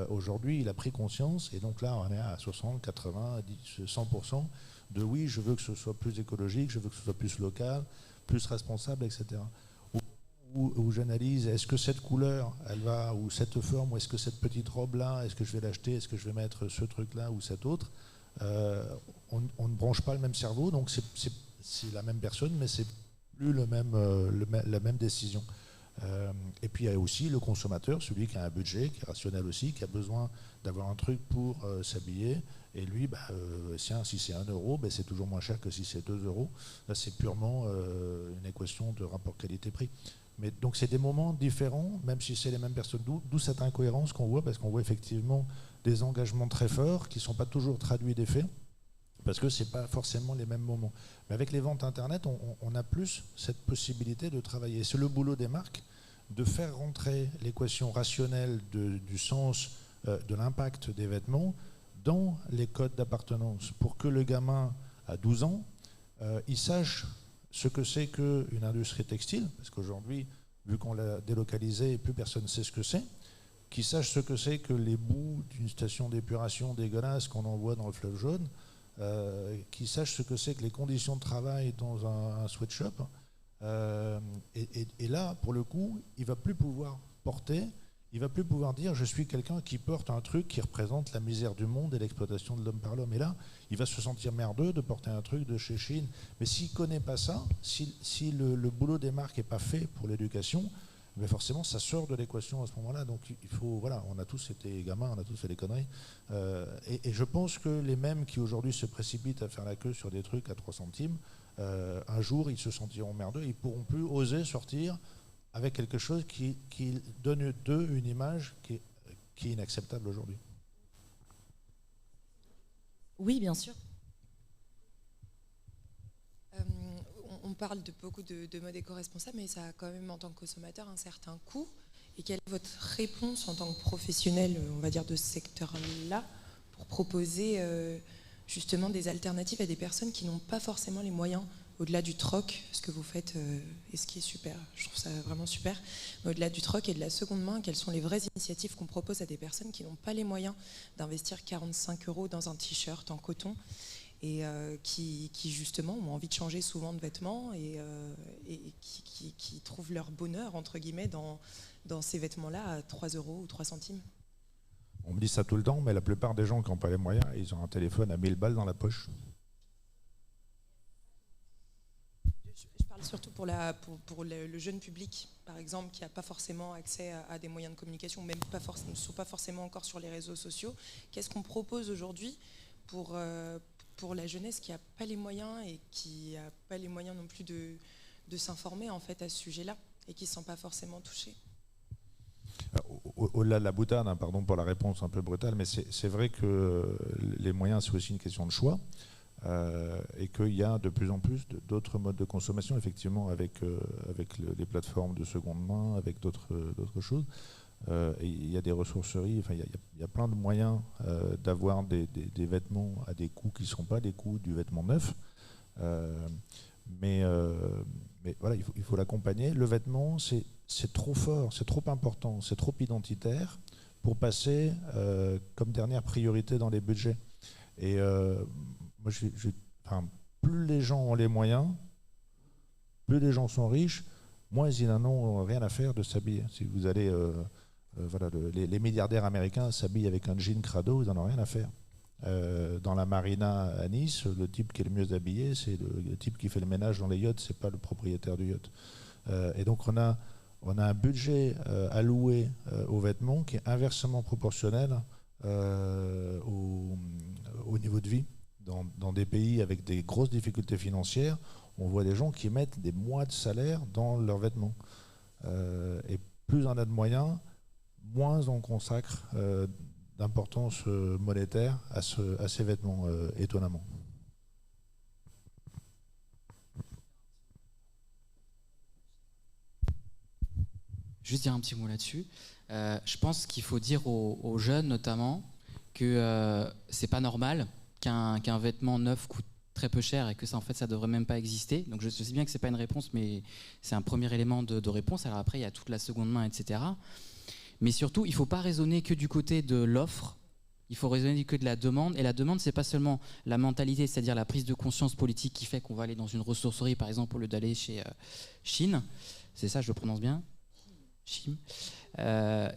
Aujourd'hui, il a pris conscience. Et donc là, on est à 60, 80, 100% de oui, je veux que ce soit plus écologique, je veux que ce soit plus local, plus responsable, etc. Où j'analyse, est-ce que cette couleur, elle va, ou cette forme, ou est-ce que cette petite robe-là, est-ce que je vais l'acheter, est-ce que je vais mettre ce truc-là ou cet autre, on ne branche pas le même cerveau, donc c'est la même personne, mais c'est plus la même décision. Et puis il y a aussi le consommateur, celui qui a un budget, qui est rationnel aussi, qui a besoin d'avoir un truc pour s'habiller. Et lui, si c'est 1 euro, c'est toujours moins cher que si c'est 2 euros. Là, c'est purement une équation de rapport qualité-prix. Mais donc c'est des moments différents, même si c'est les mêmes personnes. D'où cette incohérence qu'on voit, parce qu'on voit effectivement des engagements très forts qui ne sont pas toujours traduits des faits, parce que ce n'est pas forcément les mêmes moments. Mais avec les ventes Internet, on a plus cette possibilité de travailler. C'est le boulot des marques de faire rentrer l'équation rationnelle du sens, de l'impact des vêtements dans les codes d'appartenance, pour que le gamin à 12 ans, il sache ce que c'est qu'une industrie textile, parce qu'aujourd'hui, vu qu'on l'a délocalisé, plus personne ne sait ce que c'est, qu'il sache ce que c'est que les bouts d'une station d'épuration dégueulasse qu'on envoie dans le fleuve jaune, qu'il sache ce que c'est que les conditions de travail dans un sweatshop. Et là, pour le coup, il ne va plus pouvoir porter, il ne va plus pouvoir dire « je suis quelqu'un qui porte un truc qui représente la misère du monde et l'exploitation de l'homme par l'homme ». Et là, il va se sentir merdeux de porter un truc de chez Chine. Mais s'il ne connaît pas ça, si le boulot des marques n'est pas fait pour l'éducation, mais forcément, ça sort de l'équation à ce moment-là. Donc il faut, voilà, on a tous été gamins, on a tous fait des conneries. Et je pense que les mêmes qui aujourd'hui se précipitent à faire la queue sur des trucs à 3 centimes, un jour, ils se sentiront merdeux, ils ne pourront plus oser sortir avec quelque chose qui donne d'eux une image qui est inacceptable aujourd'hui. Oui, bien sûr. On parle de beaucoup de mode éco-responsable, mais ça a quand même, en tant que consommateur, un certain coût. Et quelle est votre réponse en tant que professionnel, on va dire, de ce secteur-là, pour proposer justement des alternatives à des personnes qui n'ont pas forcément les moyens, au-delà du troc, ce que vous faites, et ce qui est super, je trouve ça vraiment super, mais au-delà du troc et de la seconde main, quelles sont les vraies initiatives qu'on propose à des personnes qui n'ont pas les moyens d'investir 45 € dans un t-shirt en coton, et qui justement ont envie de changer souvent de vêtements, et qui trouvent leur bonheur, entre guillemets, dans ces vêtements-là à 3 € ou 3 centimes. On me dit ça tout le temps, mais la plupart des gens qui n'ont pas les moyens, ils ont un téléphone à 1000 balles dans la poche. Je parle surtout pour le jeune public, par exemple, qui n'a pas forcément accès à des moyens de communication, même ne sont pas forcément encore sur les réseaux sociaux. Qu'est-ce qu'on propose aujourd'hui pour la jeunesse qui n'a pas les moyens et qui n'a pas les moyens non plus de s'informer en fait à ce sujet-là et qui ne se sent pas forcément touchés? Au-delà de la boutade, pardon pour la réponse un peu brutale, mais c'est vrai que les moyens, c'est aussi une question de choix, et qu'il y a de plus en plus d'autres modes de consommation, effectivement, avec les plateformes de seconde main, avec d'autres choses. Il y a des ressourceries, enfin, il y a plein de moyens d'avoir des vêtements à des coûts qui ne sont pas des coûts du vêtement neuf. Mais voilà, il faut l'accompagner. Le vêtement, c'est trop fort, c'est trop important, c'est trop identitaire pour passer comme dernière priorité dans les budgets. Et moi, plus les gens ont les moyens, plus les gens sont riches, moins ils n'en ont rien à faire de s'habiller. Si vous allez, voilà, les milliardaires américains s'habillent avec un jean crado, ils n'en ont rien à faire. Dans la marina à Nice, le type qui est le mieux habillé, c'est le type qui fait le ménage dans les yachts, c'est pas le propriétaire du yacht. Et donc on a un budget alloué aux vêtements qui est inversement proportionnel au niveau de vie. Dans des pays avec des grosses difficultés financières, on voit des gens qui mettent des mois de salaire dans leurs vêtements. Et plus on a de moyens, moins on consacre d'importance monétaire à ces vêtements, étonnamment. Juste dire un petit mot là-dessus. Je pense qu'il faut dire aux jeunes notamment que c'est pas normal qu'un vêtement neuf coûte très peu cher et que ça, en fait, ça devrait même pas exister. Donc je sais bien que c'est pas une réponse, mais c'est un premier élément de réponse. Alors après, il y a toute la seconde main, etc. Mais surtout, il faut pas raisonner que du côté de l'offre. Il faut raisonner que de la demande. Et la demande, c'est pas seulement la mentalité, c'est-à-dire la prise de conscience politique qui fait qu'on va aller dans une ressourcerie, par exemple, au lieu d'aller chez Chine. C'est ça, je le prononce bien. Chine.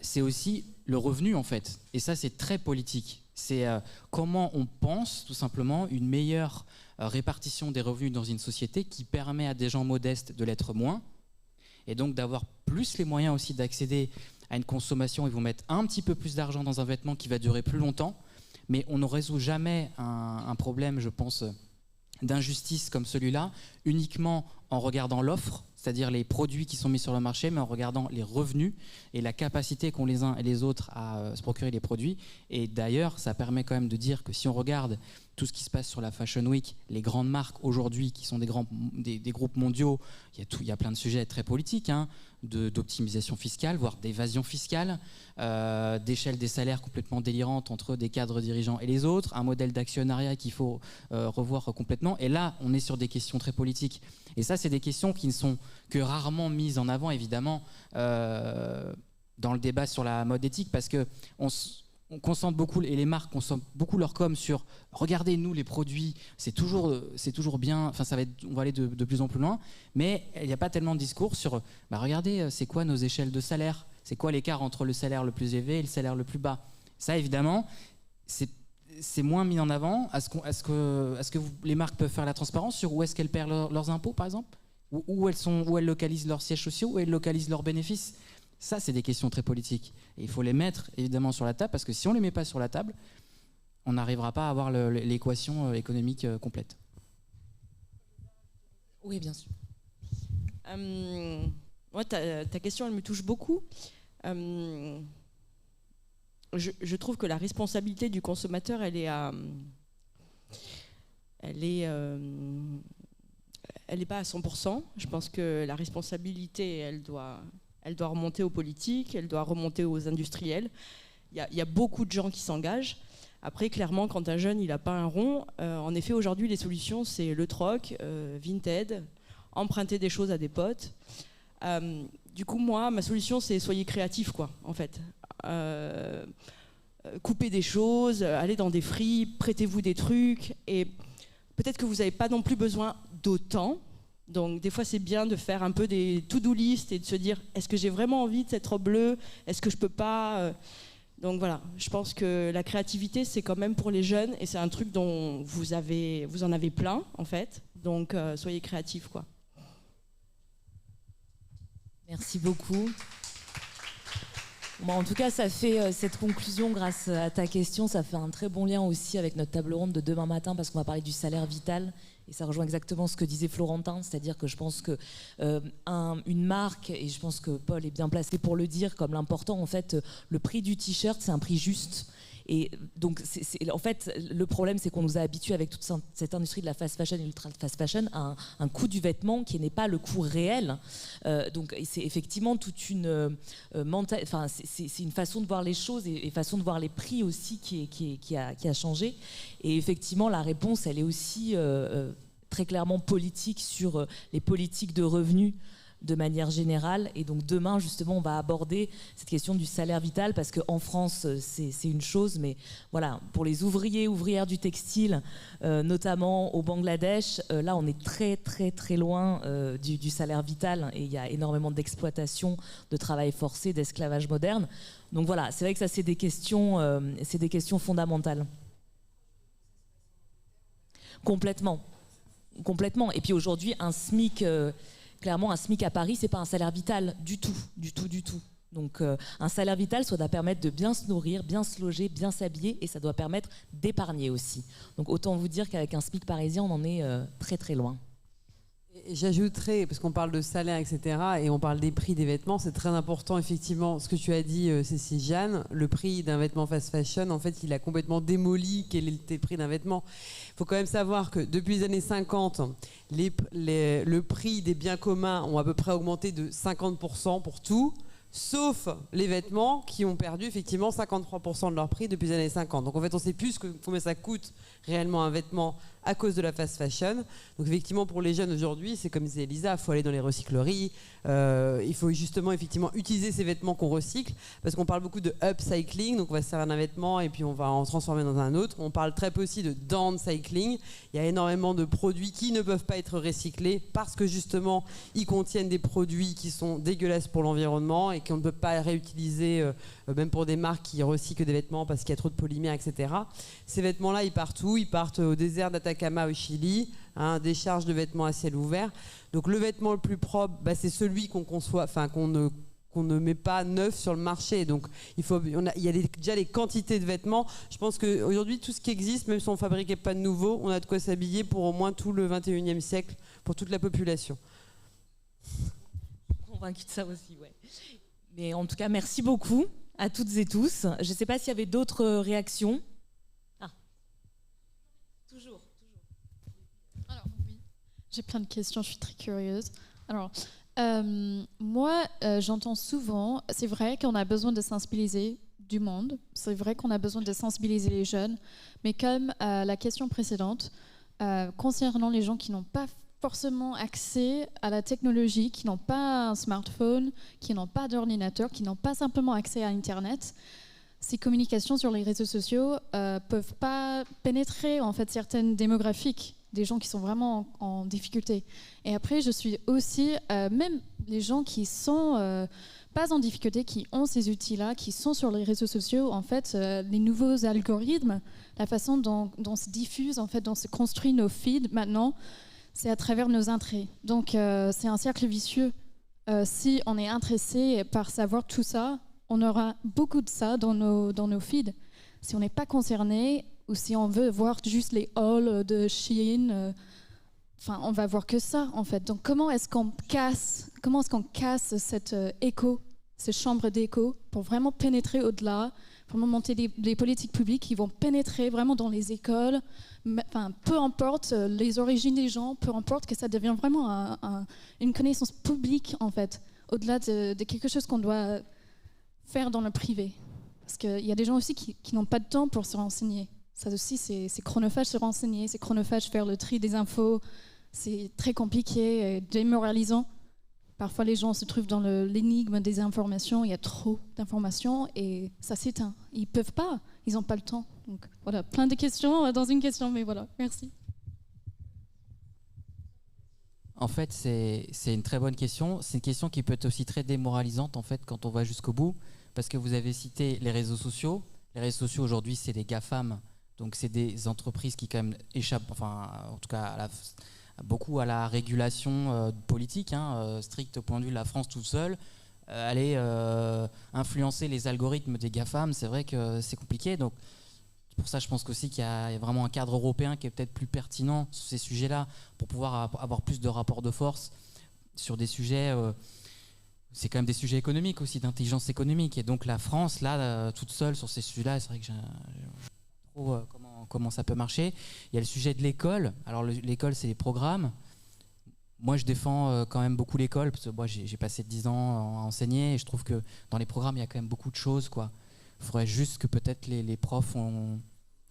C'est aussi le revenu, en fait. Et ça, c'est très politique. C'est comment on pense, tout simplement, une meilleure répartition des revenus dans une société qui permet à des gens modestes de l'être moins, et donc d'avoir plus les moyens aussi d'accéder à une consommation. Ils vont mettre un petit peu plus d'argent dans un vêtement qui va durer plus longtemps, mais on ne résout jamais un problème, je pense, d'injustice comme celui-là, uniquement en regardant l'offre, c'est-à-dire les produits qui sont mis sur le marché, mais en regardant les revenus et la capacité qu'ont les uns et les autres à se procurer les produits. Et d'ailleurs, ça permet quand même de dire que si on regarde tout ce qui se passe sur la Fashion Week, les grandes marques aujourd'hui qui sont des groupes mondiaux, il y a plein de sujets très politiques, hein, d'optimisation fiscale, voire d'évasion fiscale, d'échelle des salaires complètement délirante entre des cadres dirigeants et les autres, un modèle d'actionnariat qu'il faut revoir complètement. Et là, on est sur des questions très politiques. Et ça, c'est des questions qui ne sont que rarement mises en avant, évidemment, dans le débat sur la mode éthique, parce qu'on concentre beaucoup, et les marques concentrent beaucoup leur com sur « regardez, nous, les produits, c'est toujours bien, enfin, on va aller de plus en plus loin », mais il n'y a pas tellement de discours sur « regardez, c'est quoi nos échelles de salaire ? C'est quoi l'écart entre le salaire le plus élevé et le salaire le plus bas ?» Ça, évidemment, c'est moins mis en avant. Est-ce que les marques peuvent faire la transparence sur où est-ce qu'elles perdent leurs impôts, par exemple ? Où elles localisent leurs sièges sociaux, où elles localisent leurs bénéfices ? Ça, c'est des questions très politiques. Et il faut les mettre, évidemment, sur la table, parce que si on ne les met pas sur la table, on n'arrivera pas à avoir l'équation économique complète. Oui, bien sûr. Moi, ta question, elle me touche beaucoup. Je trouve que la responsabilité du consommateur, elle est pas à 100%. Je pense que la responsabilité, elle doit remonter aux politiques, elle doit remonter aux industriels. Il y a beaucoup de gens qui s'engagent. Après, clairement, quand un jeune il n'a pas un rond, en effet, aujourd'hui, les solutions, c'est le troc, Vinted, emprunter des choses à des potes. Du coup, moi, ma solution, c'est soyez créatifs, quoi, en fait. Couper des choses, aller dans des fripes, prêtez-vous des trucs. Et peut-être que vous n'avez pas non plus besoin d'autant. Donc, des fois, c'est bien de faire un peu des to-do list et de se dire, est-ce que j'ai vraiment envie de cette robe bleue ? Est-ce que je peux pas ? Donc voilà, je pense que la créativité, c'est quand même pour les jeunes et c'est un truc dont vous en avez plein, en fait. Donc, soyez créatifs, quoi. Merci beaucoup. Bon, en tout cas, ça fait cette conclusion grâce à ta question. Ça fait un très bon lien aussi avec notre table ronde de demain matin parce qu'on va parler du salaire vital. Et ça rejoint exactement ce que disait Florentin, c'est-à-dire que je pense que une marque, et je pense que Paul est bien placé pour le dire, comme l'important, en fait, le prix du t-shirt, c'est un prix juste. Et donc, en fait, le problème, c'est qu'on nous a habitués avec toute cette industrie de la fast fashion et l'ultra fast fashion à un coût du vêtement qui n'est pas le coût réel. Donc, c'est effectivement toute une c'est une façon de voir les choses et façon de voir les prix aussi qui a changé. Et effectivement, la réponse, elle est aussi très clairement politique sur les politiques de revenus de manière générale. Et donc demain, justement, on va aborder cette question du salaire vital parce qu'en France, c'est une chose, mais voilà, pour les ouvrières du textile, notamment au Bangladesh, là, on est très, très, très loin du salaire vital et il y a énormément d'exploitation, de travail forcé, d'esclavage moderne. Donc voilà, c'est vrai que ça, c'est des questions fondamentales. Complètement. Et puis aujourd'hui, un SMIC... clairement, un SMIC à Paris, c'est pas un salaire vital du tout. Donc, un salaire vital, ça doit permettre de bien se nourrir, bien se loger, bien s'habiller, et ça doit permettre d'épargner aussi. Donc, autant vous dire qu'avec un SMIC parisien, on en est très très loin. Et j'ajouterais, parce qu'on parle de salaire, etc., et on parle des prix des vêtements, c'est très important, effectivement, ce que tu as dit, Cécile Jeanne, le prix d'un vêtement fast fashion, en fait, il a complètement démoli quel était le prix d'un vêtement. Il faut quand même savoir que depuis les années 50, le prix des biens communs ont à peu près augmenté de 50% pour tout. sauf les vêtements qui ont perdu effectivement 53% de leur prix depuis les années 50. Donc en fait, on ne sait plus combien ça coûte réellement un vêtement à cause de la fast fashion. Donc effectivement, pour les jeunes aujourd'hui, c'est comme disait Elisa, il faut aller dans les recycleries, il faut justement effectivement utiliser ces vêtements qu'on recycle, parce qu'on parle beaucoup de upcycling, donc on va se servir d'un vêtement et puis on va en transformer dans un autre. On parle très peu aussi de downcycling. Il y a énormément de produits qui ne peuvent pas être recyclés parce que justement, ils contiennent des produits qui sont dégueulasses pour l'environnement et qu'on ne peut pas réutiliser, même pour des marques qui recyclent des vêtements parce qu'il y a trop de polymères, etc. Ces vêtements-là, ils partent où ? Ils partent au désert d'Atacama au Chili, décharge de vêtements à ciel ouvert. Donc le vêtement le plus propre, c'est celui qu'on conçoit, qu'on ne met pas neuf sur le marché. Donc il y a déjà les quantités de vêtements. Je pense qu'aujourd'hui, tout ce qui existe, même si on ne fabriquait pas de nouveau, on a de quoi s'habiller pour au moins tout le 21e siècle, pour toute la population. Convaincue de ça aussi, ouais. Mais en tout cas, merci beaucoup à toutes et tous. Je ne sais pas s'il y avait d'autres réactions. Toujours. Alors, oui, j'ai plein de questions, je suis très curieuse. Alors, moi, j'entends souvent, c'est vrai qu'on a besoin de sensibiliser du monde, c'est vrai qu'on a besoin de sensibiliser les jeunes, mais comme la question précédente, concernant les gens qui n'ont pas forcément accès à la technologie, qui n'ont pas un smartphone, qui n'ont pas d'ordinateur, qui n'ont pas simplement accès à Internet, ces communications sur les réseaux sociaux peuvent pas pénétrer en fait certaines démographiques des gens qui sont vraiment en difficulté. Et après, je suis aussi même les gens qui sont pas en difficulté, qui ont ces outils-là, qui sont sur les réseaux sociaux, en fait, les nouveaux algorithmes, la façon dont se diffuse, en fait, dont se construit nos feeds maintenant, c'est à travers nos entrées. Donc, c'est un cercle vicieux. Si on est intéressé par savoir tout ça, on aura beaucoup de ça dans nos feeds. Si on n'est pas concerné, ou si on veut voir juste les hauls de Shein, on va voir que ça, en fait. Donc, comment est-ce qu'on casse cette écho, cette chambre d'écho, pour vraiment pénétrer au-delà, vraiment monter des politiques publiques qui vont pénétrer vraiment dans les écoles, peu importe les origines des gens, peu importe que ça devienne vraiment une connaissance publique, en fait, au-delà de quelque chose qu'on doit faire dans le privé. Parce qu'il y a des gens aussi qui n'ont pas de temps pour se renseigner. Ça aussi, c'est chronophage se renseigner, c'est chronophage faire le tri des infos. C'est très compliqué et démoralisant. Parfois, les gens se trouvent dans l'énigme des informations. Il y a trop d'informations et ça s'éteint. Ils ne peuvent pas, ils n'ont pas le temps. Donc voilà, plein de questions dans une question, mais voilà, merci. En fait, c'est une très bonne question. C'est une question qui peut être aussi très démoralisante en fait, quand on va jusqu'au bout. Parce que vous avez cité les réseaux sociaux. Les réseaux sociaux, aujourd'hui, c'est des GAFAM. Donc, c'est des entreprises qui, quand même, échappent, en tout cas, beaucoup à la régulation politique, stricte au point de vue de la France toute seule. Aller influencer les algorithmes des GAFAM, c'est vrai que c'est compliqué. Donc, pour ça, je pense aussi qu'il y a vraiment un cadre européen qui est peut-être plus pertinent sur ces sujets-là pour pouvoir avoir plus de rapports de force sur des sujets... c'est quand même des sujets économiques aussi, d'intelligence économique. Et donc la France, là, toute seule sur ces sujets-là, c'est vrai que je trop comment ça peut marcher. Il y a le sujet de l'école. Alors l'école, c'est les programmes. Moi, je défends quand même beaucoup l'école, parce que moi, j'ai passé 10 ans à enseigner, et je trouve que dans les programmes, il y a quand même beaucoup de choses, quoi. Il faudrait juste que peut-être les profs, on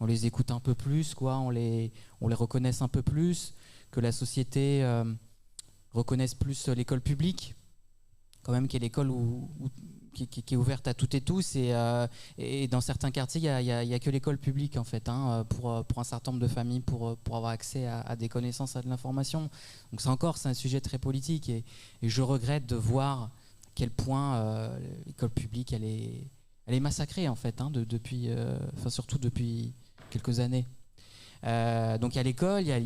les écoute un peu plus, quoi, on les reconnaisse un peu plus, que la société reconnaisse plus l'école publique, quand même, qui est l'école qui est ouverte à toutes et tous, et dans certains quartiers, il y a que l'école publique, en fait, pour un certain nombre de familles, pour avoir accès à des connaissances, à de l'information. Donc c'est un sujet très politique, et je regrette de voir à quel point l'école publique, elle est massacrée, en fait, surtout depuis quelques années. Donc il y a l'école, et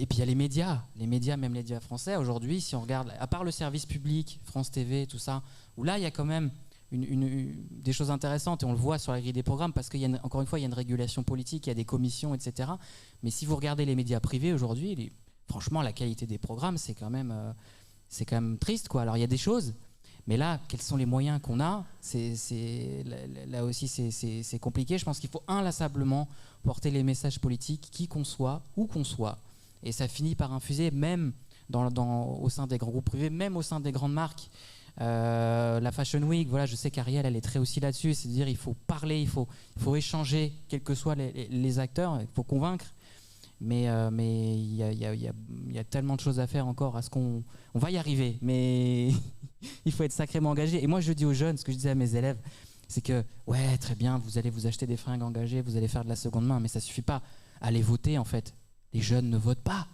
puis il y a les médias, même les médias français aujourd'hui. Si on regarde, à part le service public, France TV, tout ça, où là il y a quand même des choses intéressantes, et on le voit sur la grille des programmes, parce qu'encore une fois, il y a une régulation politique, il y a des commissions, etc. Mais si vous regardez les médias privés aujourd'hui, franchement, la qualité des programmes, c'est quand même triste, quoi. Alors il y a des choses, mais là, quels sont les moyens qu'on a ? Là aussi, c'est compliqué. Je pense qu'il faut inlassablement porter les messages politiques, qui qu'on soit, où qu'on soit. Et ça finit par infuser, même au sein des grands groupes privés, même au sein des grandes marques. La Fashion Week, voilà, je sais qu'Ariel, elle est très aussi là-dessus, c'est-à-dire il faut parler, il faut échanger, quels que soient les acteurs, il faut convaincre. Mais il y a tellement de choses à faire encore. On va y arriver, mais il faut être sacrément engagé. Et moi, je dis aux jeunes, ce que je disais à mes élèves, c'est que, ouais, très bien, vous allez vous acheter des fringues engagées, vous allez faire de la seconde main, mais ça suffit pas. Allez voter, en fait. Les jeunes ne votent pas.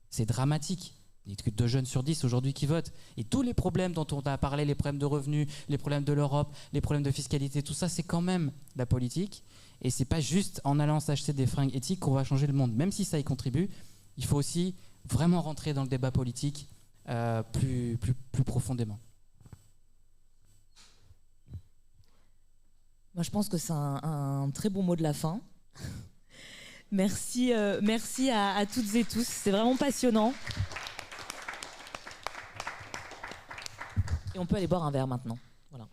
C'est dramatique. Il n'y a que 2 jeunes sur 10 aujourd'hui qui votent. Et tous les problèmes dont on a parlé, les problèmes de revenus, les problèmes de l'Europe, les problèmes de fiscalité, tout ça, c'est quand même la politique. Et c'est pas juste en allant s'acheter des fringues éthiques qu'on va changer le monde. Même si ça y contribue, il faut aussi vraiment rentrer dans le débat politique plus profondément. Moi, je pense que c'est un très bon mot de la fin. Merci à toutes et tous. C'est vraiment passionnant. Et on peut aller boire un verre maintenant. Voilà.